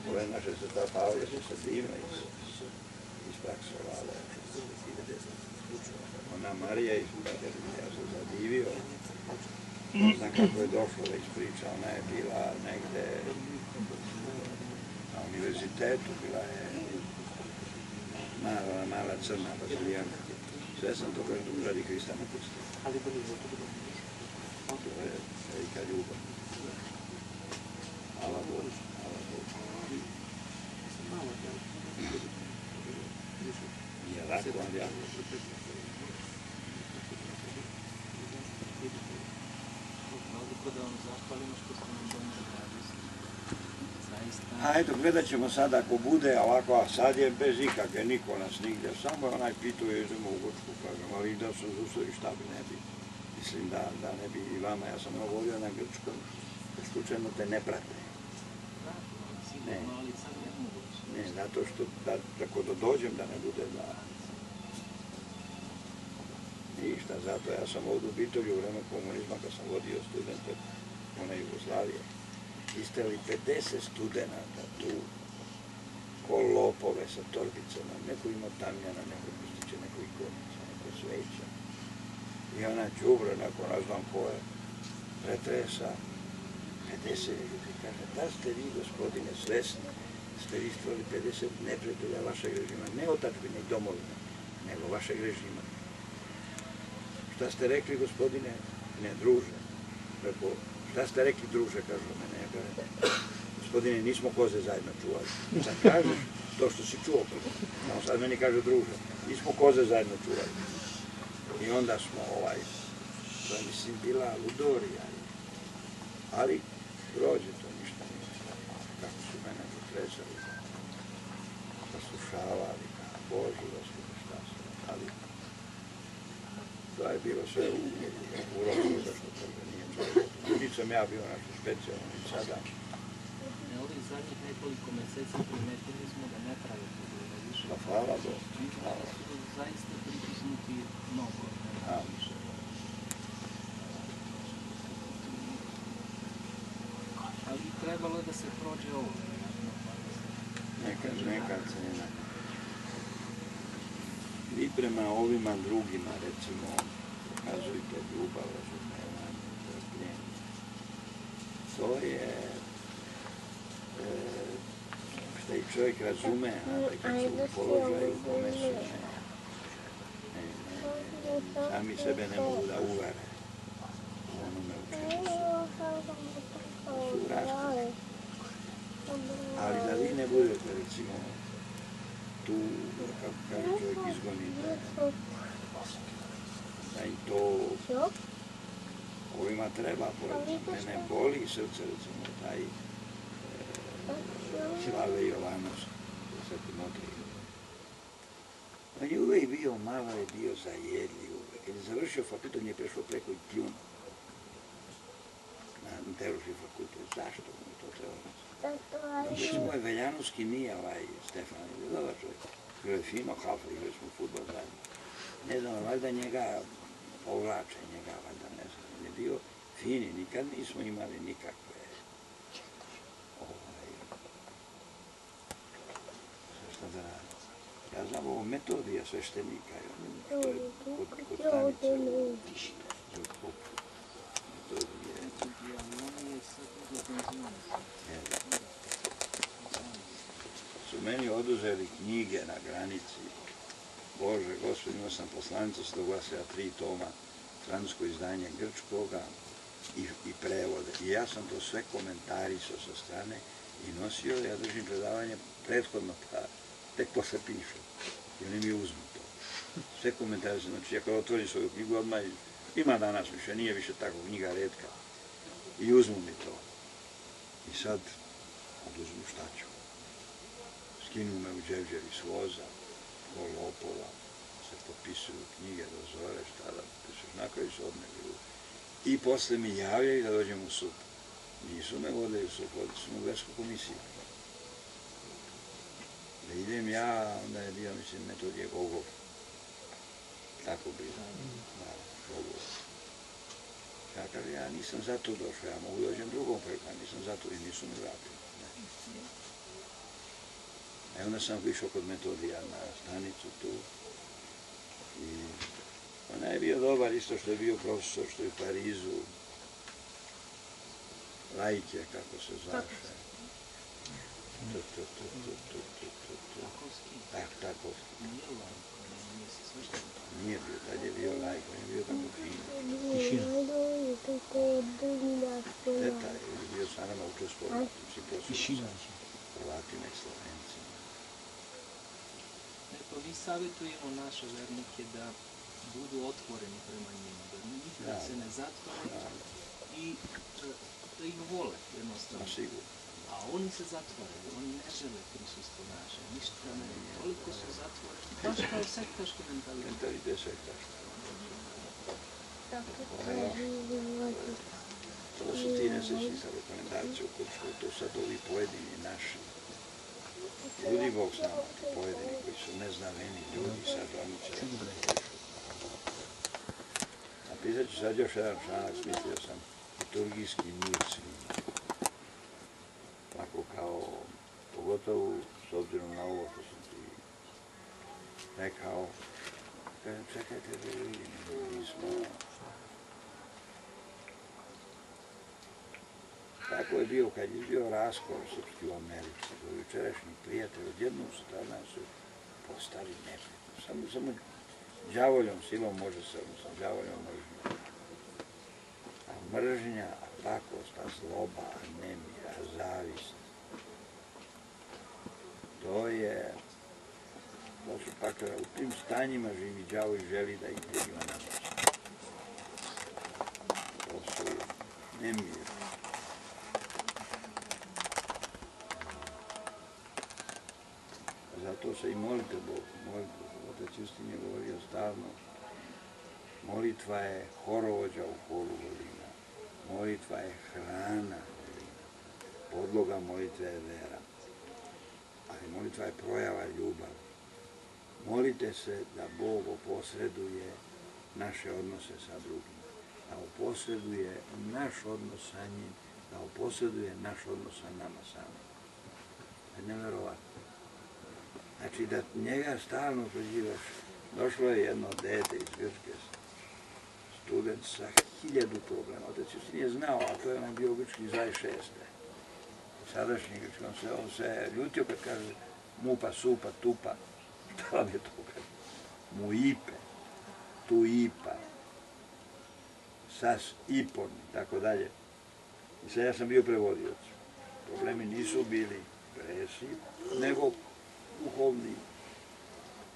ove naše sestra Pavle su se divno ispraksovale. Ona Marija ja sam zadivio, ne znam kako je došlo da ispriča, ona je bila negde na univerzitetu, bila je mala crna bazilijanka. Sve sam to kažem radi Hrista napustio. To je velika ljubav. Hvala Bogu, hvala Bogu. Nije lako, ali jako. Da vam zahvalimo što ste nam donijeli radost. A eto, gledat ćemo sad ako bude ovako, a sad je bez ikakve, niko nas nigdje, samo onaj pituje, idemo u Grčku, kažem, ali da sam zaustavio šta bi ne bi. Mislim da ne bi i vama, ja sam govorio na grčkom, da slučajno te ne prate. Ne, zato što ako dođem da ne bude da... Ništa, zato ja sam ovdje u Bitolju u vreme komunizma kad sam vodio studente one Jugoslavije. Istrali 50 studenata tu, ko lopove sa torbicama, neko ima tamjana, neko pistiće, neko ikonica, neko sveća. I ona đubra, nakon ne znam koje, pretresa 50 ljudi. Kaže, da ste vi, gospodine, svesni, ste vi stvorili 50 neprijatelja vašeg režima, ne otadžbine i domovine, nego vašeg režima. Šta ste rekli, gospodine? Ne, druže. Šta ste rekli, druže, kažu mene. Ja kažem, gospodine, nismo koze zajedno čuvali. Sad kažeš to što si čuo. No, sad meni kaže, druže, nismo koze zajedno čuvali. I onda smo to je mislim bila ludorija. Ali prođe to, ništa nije. Kako su mene potresali, zaslušavali, Bože, gospode, šta su. Ali to je bilo sve u roku, zašto toga nije čovjek. Nisam ja bio nešto specijalno i sada. Ovih zadnjih nekoliko meseci primetili smo da ne traje to više. Pa hvala Bogu. Su zaista pritisnuti mnogo. Ali trebalo je da se prođe ovo. Nekad se ne nakon. Vi prema ovima drugima, recimo, pokazujte ljubav, razumevanje, trpljenje. To je što i čovjek razume, ali kad su u položaju u kome su sami sebe ne mogu da uvare u onome u čemu su raspustili. Ali da vi ne budete, recimo, tu, kako kaže čovjek, izgonite, da im to ovima treba, mene boli srce, recimo, taj Slave Jovanovski, Sveti Motrij. On je uvijek bio, malo je bio zajedljiv uvijek. Kad je završio fakultet, on je prešao preko i pljuno na teološki fakultet. Zašto mu je to trebalo? Recimo je Veljanovski nije Stefan, je dobar čovjek. Bilo je fino, halfa, igrali smo fudbal zajedno. Ne znam, valjda njega povlače, njega valjda ne znam. On je bio fini, nikad nismo imali nikakve šta da radim. Ja znam ovo Metodija sveštenika, što je kod stanice u su meni oduzeli knjige na granici. Bože, Gospod, imao sam poslanicu Sloglasija 3 toma, francusko izdanje grčkoga i prevode. I ja sam to sve komentarisao sa strane i nosio, ja držim predavanje prethodno, pa tek posle pišem. I oni mi uzmu to. Sve komentarisao, znači ako otvorim svoju knjigu, odmah ima danas više, nije više tako knjiga retka. I uzmu mi to. I sad oduzmu šta ću. Skinu me u dževdžer iz voza, ko lopova, se popisuju knjige do zore, šta da pišeš, na kraju se odmeli. I posle mi javljaju da dođem u sud. Nisu me vodili vodili su me u versku komisiju. Da idem ja, onda je bio, mislim, Metodije Gogol. Tako bilo. Da, Gogol. Ja kažem, ja nisam zato došao, ja mogu dođem drugom prilikom, nisam zato i nisu me vratili. E onda sam išao kod Metodija na stanicu tu. I ona je bio dobar isto što je bio profesor, što je u Parizu. Lajke, kako se zvaše. Takovski. Nije bio, tad je bio lajk, on je bio tako fin. Teta je bio sa nama učestvovati, si posebno Hrvatima i Slovencima. Pa mi savjetujemo naše vernike da budu otvoreni prema njima, da nikad se ne zatvore i da ih vole jednostavno. A oni se zatvaraju, oni ne žele prisustvo naše, ništa ne, toliko su zatvoreni, baš kao sektaški mentalitet. Mentalitet sektaški. To su ti nesrećni sa rekomendacije u Kučku, to sad ovi pojedini naši. Ljudi Bog s nama, ti pojedini koji su neznaveni ljudi, sad oni će... Napisat ću sad još jedan članak, smislio sam liturgijski mir svima. Tako kao, pogotovo s obzirom na ovo što sam ti rekao, kažem, čekajte da vidim, mi smo... Tako je bio kad je bio raskol srpski u Americi, do jučerašnji prijatelj, odjednom su tada su postali neprijatelji. Samo đavoljom silom može se, odnosno đavoljom mržnja. A mržnja, a pakost, a zloba, a nemir, a zavist, to su pakle, u tim stanjima živi đavo i želi da ih ima na moć. To su nemir. Zato se i molite Bogu, molite. Otac Justin je govorio stalno, molitva je horovođa u horu volina, molitva je hrana volina, podloga molitve je vera, ali molitva je projava ljubavi. Molite se da Bog oposreduje naše odnose sa drugim, da oposreduje naš odnos sa njim, da oposreduje naš odnos sa nama samim. To je neverovatno. Znači da njega stalno prozivaš. Došlo je jedno dete iz Grčke, student sa 1000 problema. Otac Justin je znao, a to je on bio u Grčki iz 26. Sadašnji Grčki, on se ljutio kad kaže mupa, supa, tupa. Šta vam je to kaže? Mu ipe, tu ipa, sas ipon, tako dalje. I sad ja sam bio prevodioc. Problemi nisu bili presi, nego duhovni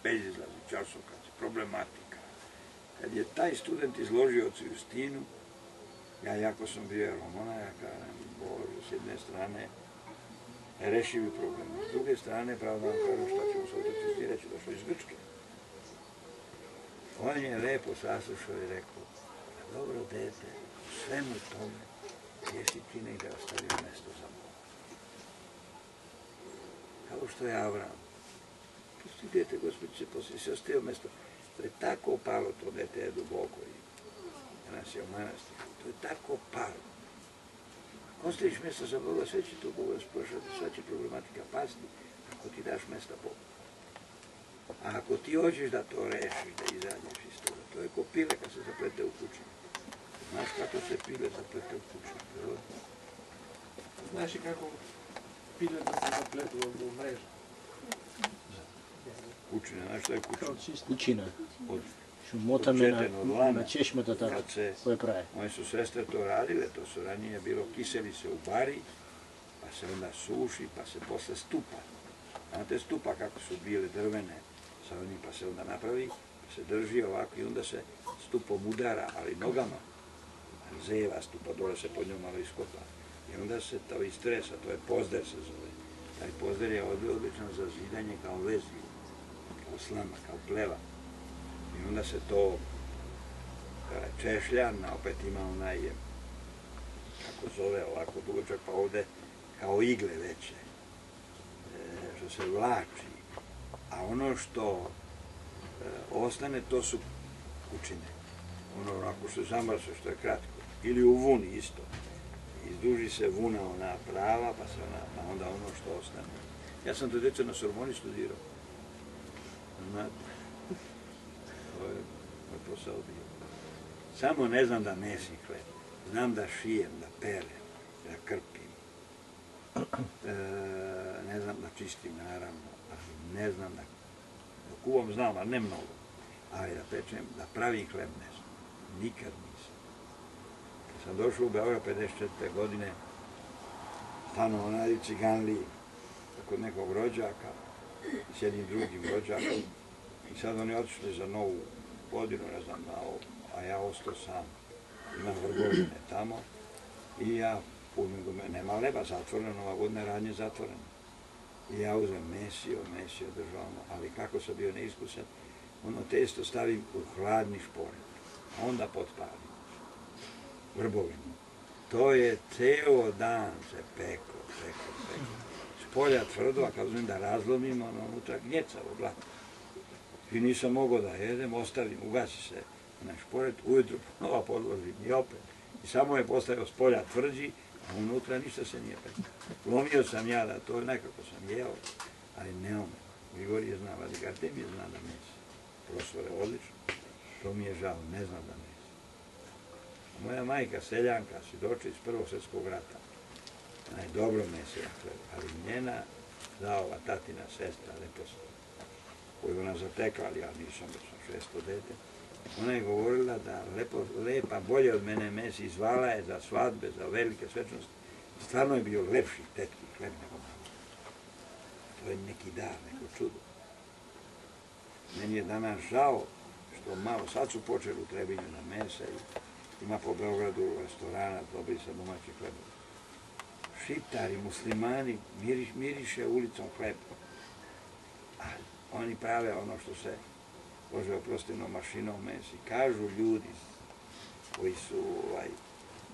bezizlazi, časokaci, problematika. Kad je taj student izložio ocu Justinu, ja jako sam bio Romona, ja kažem, Bože, s jedne strane rešivi problem, s druge strane, pravo da vam kažem šta ćemo se otac Justin reći, došlo iz Grčke. On je lepo saslušao i rekao, dobro dete, svemu tome, jesi ti negdje ostavio mesto za Boga. Kao što je Avram. Pusti dete, Gospodin se poslije, se ostavio mesto. To je tako palo, to dete je duboko i danas je u manastiru. To je tako palo. Ostaviš mjesto za Boga, sve će to Boga spošati, sva će problematika pasti ako ti daš mjesta Boga. A ako ti hoćeš da to rešiš, da izađeš iz toga, to je ko pile kad se zaplete u kuću. Znaš kako se pile zaplete u kuću? Znaš i kako pile da se zapletu u mrežu? Kućina, znaš što je kućina? Kućina. Мотаме на чешмата така, кој прави. Мои su sestre to radile, to su ranije bilo kiseli se u bari, pa se onda suši, pa se posle stupa. Znate stupa kako su bile drvene, sa onim pa se onda napravi, pa se drži ovako i onda se stupom udara, ali nogama. Zeva stupa, dole se pod njom malo iskopa. I onda se to istresa, to je pozder se zove. Taj pozder je odličan za zidanje kao veziju, kao slama, kao pleva. I onda se to češlja, opet ima onaj, kako zove ovako dugočak, pa ovde kao igle veće, što se vlači, a ono što ostane, to su kućine. Ono onako što zamrse, što je kratko. Ili u vuni isto. Izduži se vuna ona prava, pa onda ono što ostane. Ja sam to djeco na Sorboni studirao. Znate, to je moj posao bio. Samo ne znam da mesim hleb. Znam da šijem, da perem, da krpim. Ne znam da čistim, naravno, ali ne znam da kuvam, znam, ali ne mnogo. Ali da pečem, da pravim hleb ne znam. Nikad nisam. Kad sam došao u Beograd 54. godine, stanovao na Ciganliji kod nekog rođaka, s jednim drugim rođakom, i sad oni otišli za Novu Godinu, ne znam, a ja ostao sam. Imam Vrgovine tamo i ja nema leba zatvoreno, Nova Godina radnje zatvoreno. I ja uzem mesio državno, ali kako sam bio neiskusan, ono testo stavim u hladni šporet, a onda potpalim vrbovinu. To je ceo dan se peko. Spolja tvrdo, a kad uzmem da razlomim, ono unutra gnjecavo, blato. I nisam mogao da jedem, ostavim, ugasi se na šporet, ujutru ponova podložim i opet. I samo je postavio spolja tvrđi, a unutra ništa se nije peklo. Lomio sam ja da to nekako sam jeo, ali ne ome. Grigorije zna, Vladika Artemije zna da mesi. Profesore, odlično. To mi je žao, ne znam da mesi. Moja majka, seljanka, svjedoči iz Prvog svjetskog rata. Ona je dobro mesila hleb, ali njena ova tatina sestra, leposta, koju ona zatekla, ali ja nisam, da sam 600 dete, ona je govorila da lepa, bolje od mene mesi, i zvala je za svadbe, za velike svečnosti. Stvarno je bio lepši tetki hleb nego mama. To je neki dar, neko čudo. Meni je danas žao što malo, sad su počeli u Trebinju na mese, ima po Beogradu restorana, dobri sa domaći hlebom. Šiptari, muslimani, miriše ulicom hleb. Ali oni prave ono što se, Bože oprostino, mašinom mesi. Kažu ljudi koji su,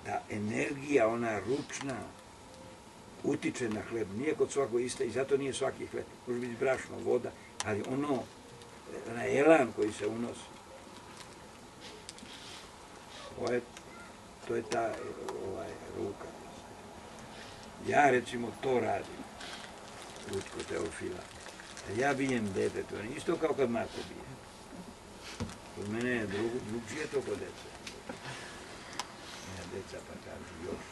da energija, ona ručna, utiče na hleb. Nije kod svakog ista i zato nije svaki hleb. Može biti brašno, voda, ali onaj elan koji se unosi. To je ta ruka. Ja recimo to radim, Lučko Teofila. Ja bijem dete, to je isto kao kad Marko bije. Kod mene je drugčije to kod deca. Deca pa kažu još,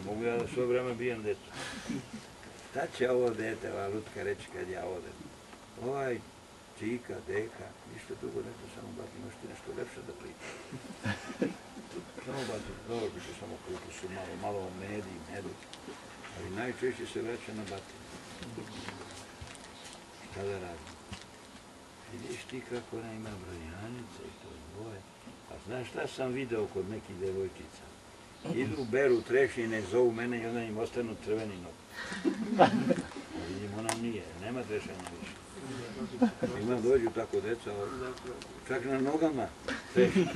mogu ja da sve vreme bijem decu. Šta će ovo dete, ova Lutka reći kad ja odem? Ovaj čika, deka, ništa drugo neko, samo bati, imaš ti nešto lepše da priča. Samo bati, dobro biće samo kupusu, malo medi, medu, ali najčešće se vraća na batinu. Šta da radim? Vidiš ti kako ona ima brojanice i to dvoje. A znaš šta sam video kod nekih devojčica? Idu, beru trešine, zovu mene i onda im ostanu crveni nogu. Vidim, ona nije, nema trešanja više. Ima dođu tako deca, čak na nogama trešine.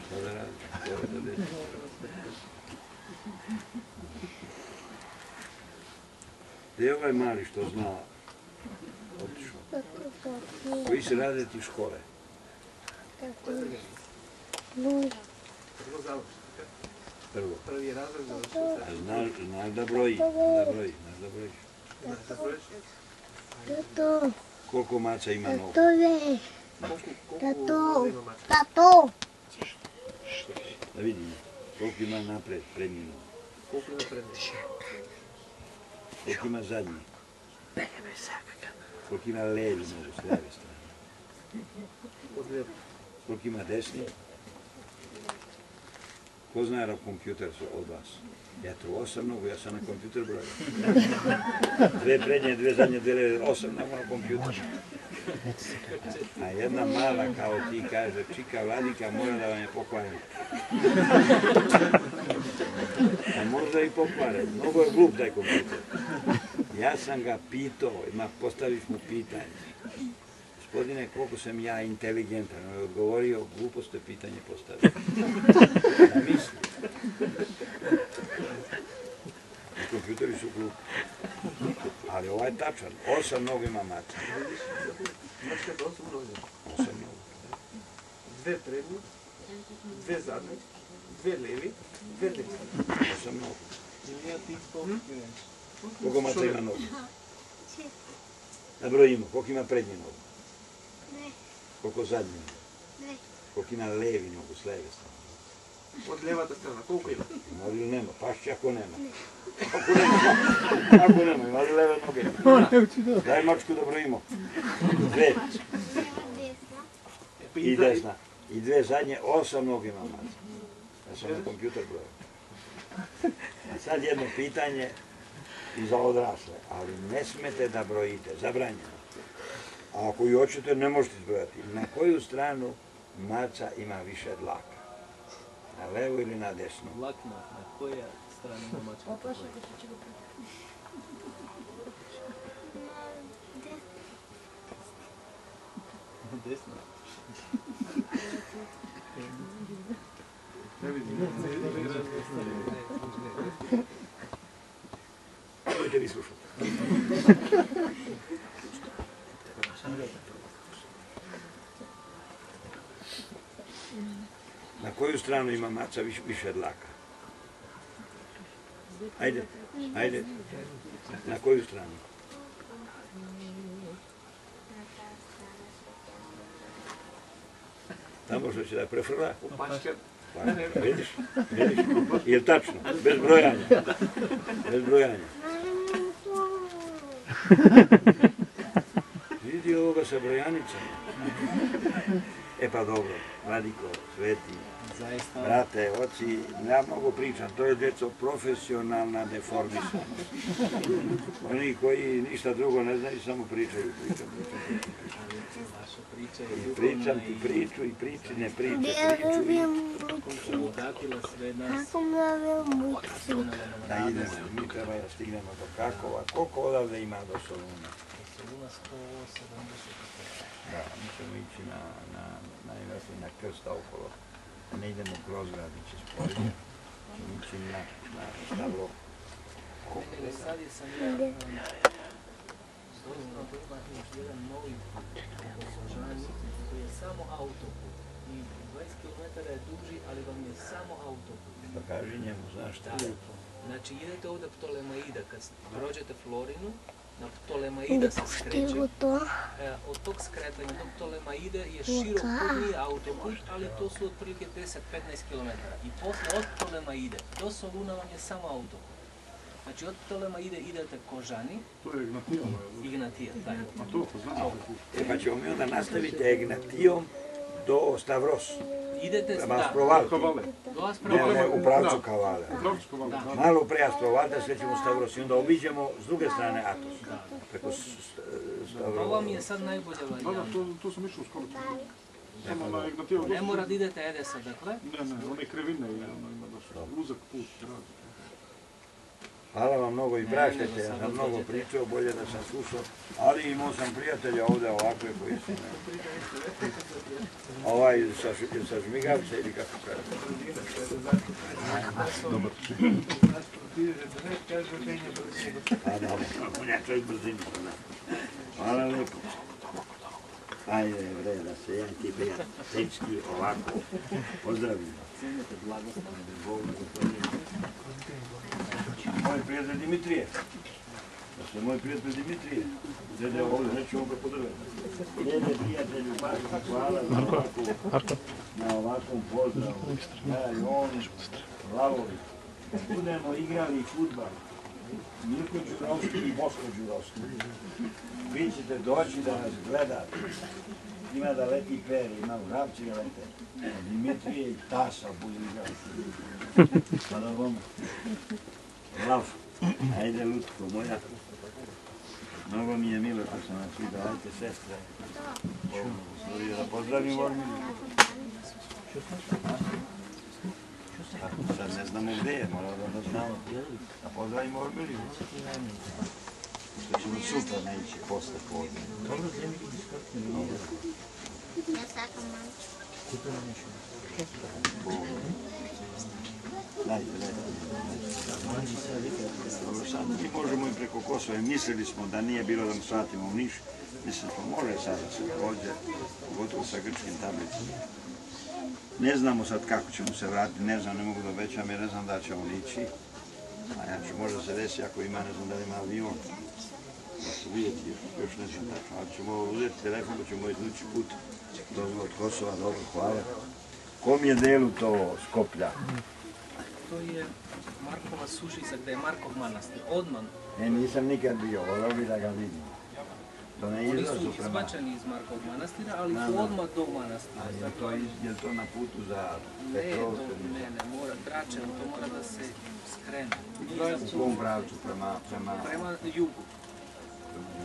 Šta da radim? To je to deca. Gdje je ovaj mali što zna otišao? Koji se rade ti škole? Prvo. Prvi razred završio. Znaš da broji, znaš da brojiš. Tato. Koliko maca ima nogu? Tato. Da vidimo. Koliko ima napred, prednji nogu? Koliko ima prednji? Koliko ima zadnji? Koliko ima levi nogu s leve strane? Koliko ima desni? Ko zna na kompjuter od vas? Ja to 8 nogu, ja sam na kompjuter brojio. 2 prednje, 2 zadnje, 2 leve, 8 nogu na kompjuter. A jedna mala kao ti kaže, čika Vladika mora da vam je pokvaren. A možda i pokvaren, mnogo je glup taj kompjuter. Ja sam ga pitao, postaviš mu pitanje. gospodine, koliko sam ja inteligentan, on je odgovorio, glupo ste pitanje postavili. Da misli. Kompjuteri su glupi. Ali ovaj je tačan. 8 nogu ima maca. Znaš kada 8 nogu? 8 nogu. 2 prednji, 2 zadnji, 2 levi, 2 desni. 8 nogu. Koliko maca ima nogu? Nabrojimo, koliko ima prednji nogu? Ne. Koliko zadnji nogu? Ne. Koliko ima levi nogu s leve strane? Od levata strana, koliko ima? Ima li nema? Pašće ako nema. Ako nema, ima li leve noge? Daj mačku da brojimo. 2. Leva, desna. I desna. I 2 zadnje, 8 noge ima maca. Ja sam na kompjuter brojao. A sad jedno pitanje i za odrasle, ali ne smete da brojite, zabranjeno. A ako ju hoćete, ne možete izbrojati. Na koju stranu maca ima više dlaka? Na levu ili na desnu? Vlakna, na koja strana ima mačka? Desna. Budete vi slušati. Na koju stranu ima maca više dlaka? Ajde, ajde. Na koju stranu? Tamo što će da prefrla? Vidiš, vidiš. Je li tačno? Bez brojanja. Bez brojanja. Vidi ovoga sa brojanicama. E pa dobro, Vladiko, Sveti, brate, oci, ja mnogo pričam, to je djeco profesionalna deformisanost. Oni koji ništa drugo ne znaju, samo pričaju, pričam. I pričam ti priču i pričine priče, priču. Kako mi da velim buci? Da idemo, mi treba da stignemo do Krakova. Koliko odavde ima do Soluna? Soluna 170. Da, mi ćemo ići na krsta okolo. Ne idemo kroz grad, ići spolje. Ćemo ići na Stavro. Sad je sam ja doznao da ima još jedan novi Božani koji je samo autoput. I 20 km je duži, ali vam je samo autoput. Pa kaži njemu, znaš šta je? Znači idete ovdje Ptolemaida, kad prođete Florinu, na Ptolemaida se skreće. Od tog skretanja do Ptolemaide je širokoputni autoput, ali to su otprilike 10-15 km. I posle od Ptolemaide do Soluna vam je samo autoput. Znači od Ptolemaide idete Kožani. To je Egnatijom. Ignatija, taj. A to znam. Pa ćemo mi onda nastaviti Egnatijom do Stavros. Idete prema Asprovalti. Ne, u pravcu Kavale. Malo pre Asprovalta srećemo Stavros i onda obiđemo s druge strane Atos. Preko Stavros. To vam je sad najbolje varijanta. To sam išao skoro. Samo na Egnatijevu. Ne mora da idete Edesa, dakle? Ne, one krivine ima došlo. Uzak put. Hvala vam mnogo i praštite, ja sam mnogo pričao, bolje da sam slušao, ali imao sam prijatelja ovdje ovakve koji su ovaj sa Žmigavca ili kako kaže. Dobar. Pa dobro, unjačaj brzinu. Hvala lijepo. Ajde, bre, da se ja ti prijateljski ovako pozdravim. Moj prijatelj Dimitrije. Da se moj prijatelj Dimitrije. Dede ovdje, neću ovoga podržati. Dede prijatelju, baš hvala na ovakvom pozdravu. Ja i on, Lavovi. Budemo igrali fudbal. Milko Đurovski i Boško Đurovski. Vi ćete doći da nas gledate. Ima da leti peri, ima u Rabci da lete. Dimitrije i Tasa budu igrali. Pa da vam. Lav, ajde Lutko moja. Mnogo mi je milo što sam nas vidio, ajte sestre. Da pozdravim Vormilju. Sad ne znamo gdje je, moramo da znamo. Da pozdravim Vormilju. što ćemo sutra ne ići posle podne. Dobro, zemlji Ja sakam malo. Dajte. Dobro, sad mi možemo i preko Kosova. Mislili smo da nije bilo da mu shvatimo u Niš. Mislili smo, može sad da se prođe, pogotovo sa grčkim tablicama. Ne znamo sad kako ćemo se vratiti, ne znam, ne mogu da obećam jer ne znam da ćemo ići. A ja ću možda se desi ako ima, ne znam da li ima avion. Da se vidjeti, još ne znam tačno, ali ćemo uzeti telefon, pa ćemo idući put od Kosova, dobro, hvala. Kom je delu to Skoplja? To je Markova Sušica gdje je Markov manastir, odmah. Nisam nikad bio, volio bi da ga vidim. Oni su izbačeni iz Markovog manastira, ali su odmah do manastira. Je li to na putu za Ne, Petrovsku? ne, mora Dračevo, to mora da se skrene. U kom pravcu? Prema jugu.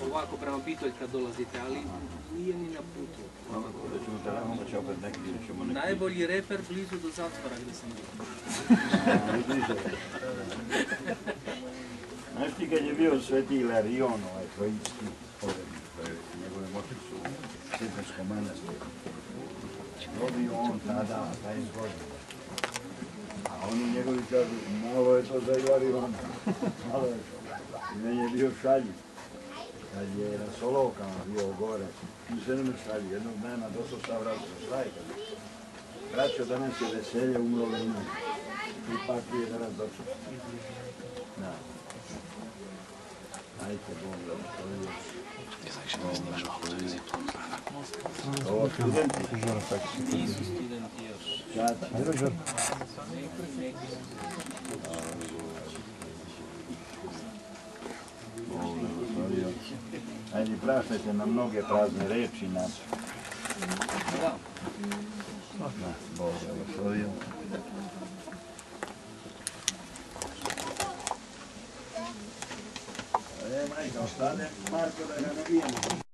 Ovako prema Bitolj kad dolazite, ali nije ni na putu. Da ćemo telefon, da će opet neki ili ćemo neki... Najbolji reper blizu do zatvora gdje sam bio. Znaš ti kad je bio Sveti Ilarion, ovaj trojički porednik, njegove moći su u Svetenskom manastiru. Dobio on tada 20 godina. A oni njegovi kažu, malo je to za Ilariona, malo je to. I meni je bio šaljiv. Kad je na Solovkama bio gore, mi se nema šaljiv. Jednog dana došao sav razlog, šta je kad je? Braćo, danas je veselje, umro Lenin. Ipak je danas došao. Da. Ajte, Bog da ovo studenti? Nisu studenti još. Kada? Ajde, praštajte na mnoge prazne reči nas. Da. Bog da blagoslovio. Majka, ostane Marko da ga nabijemo.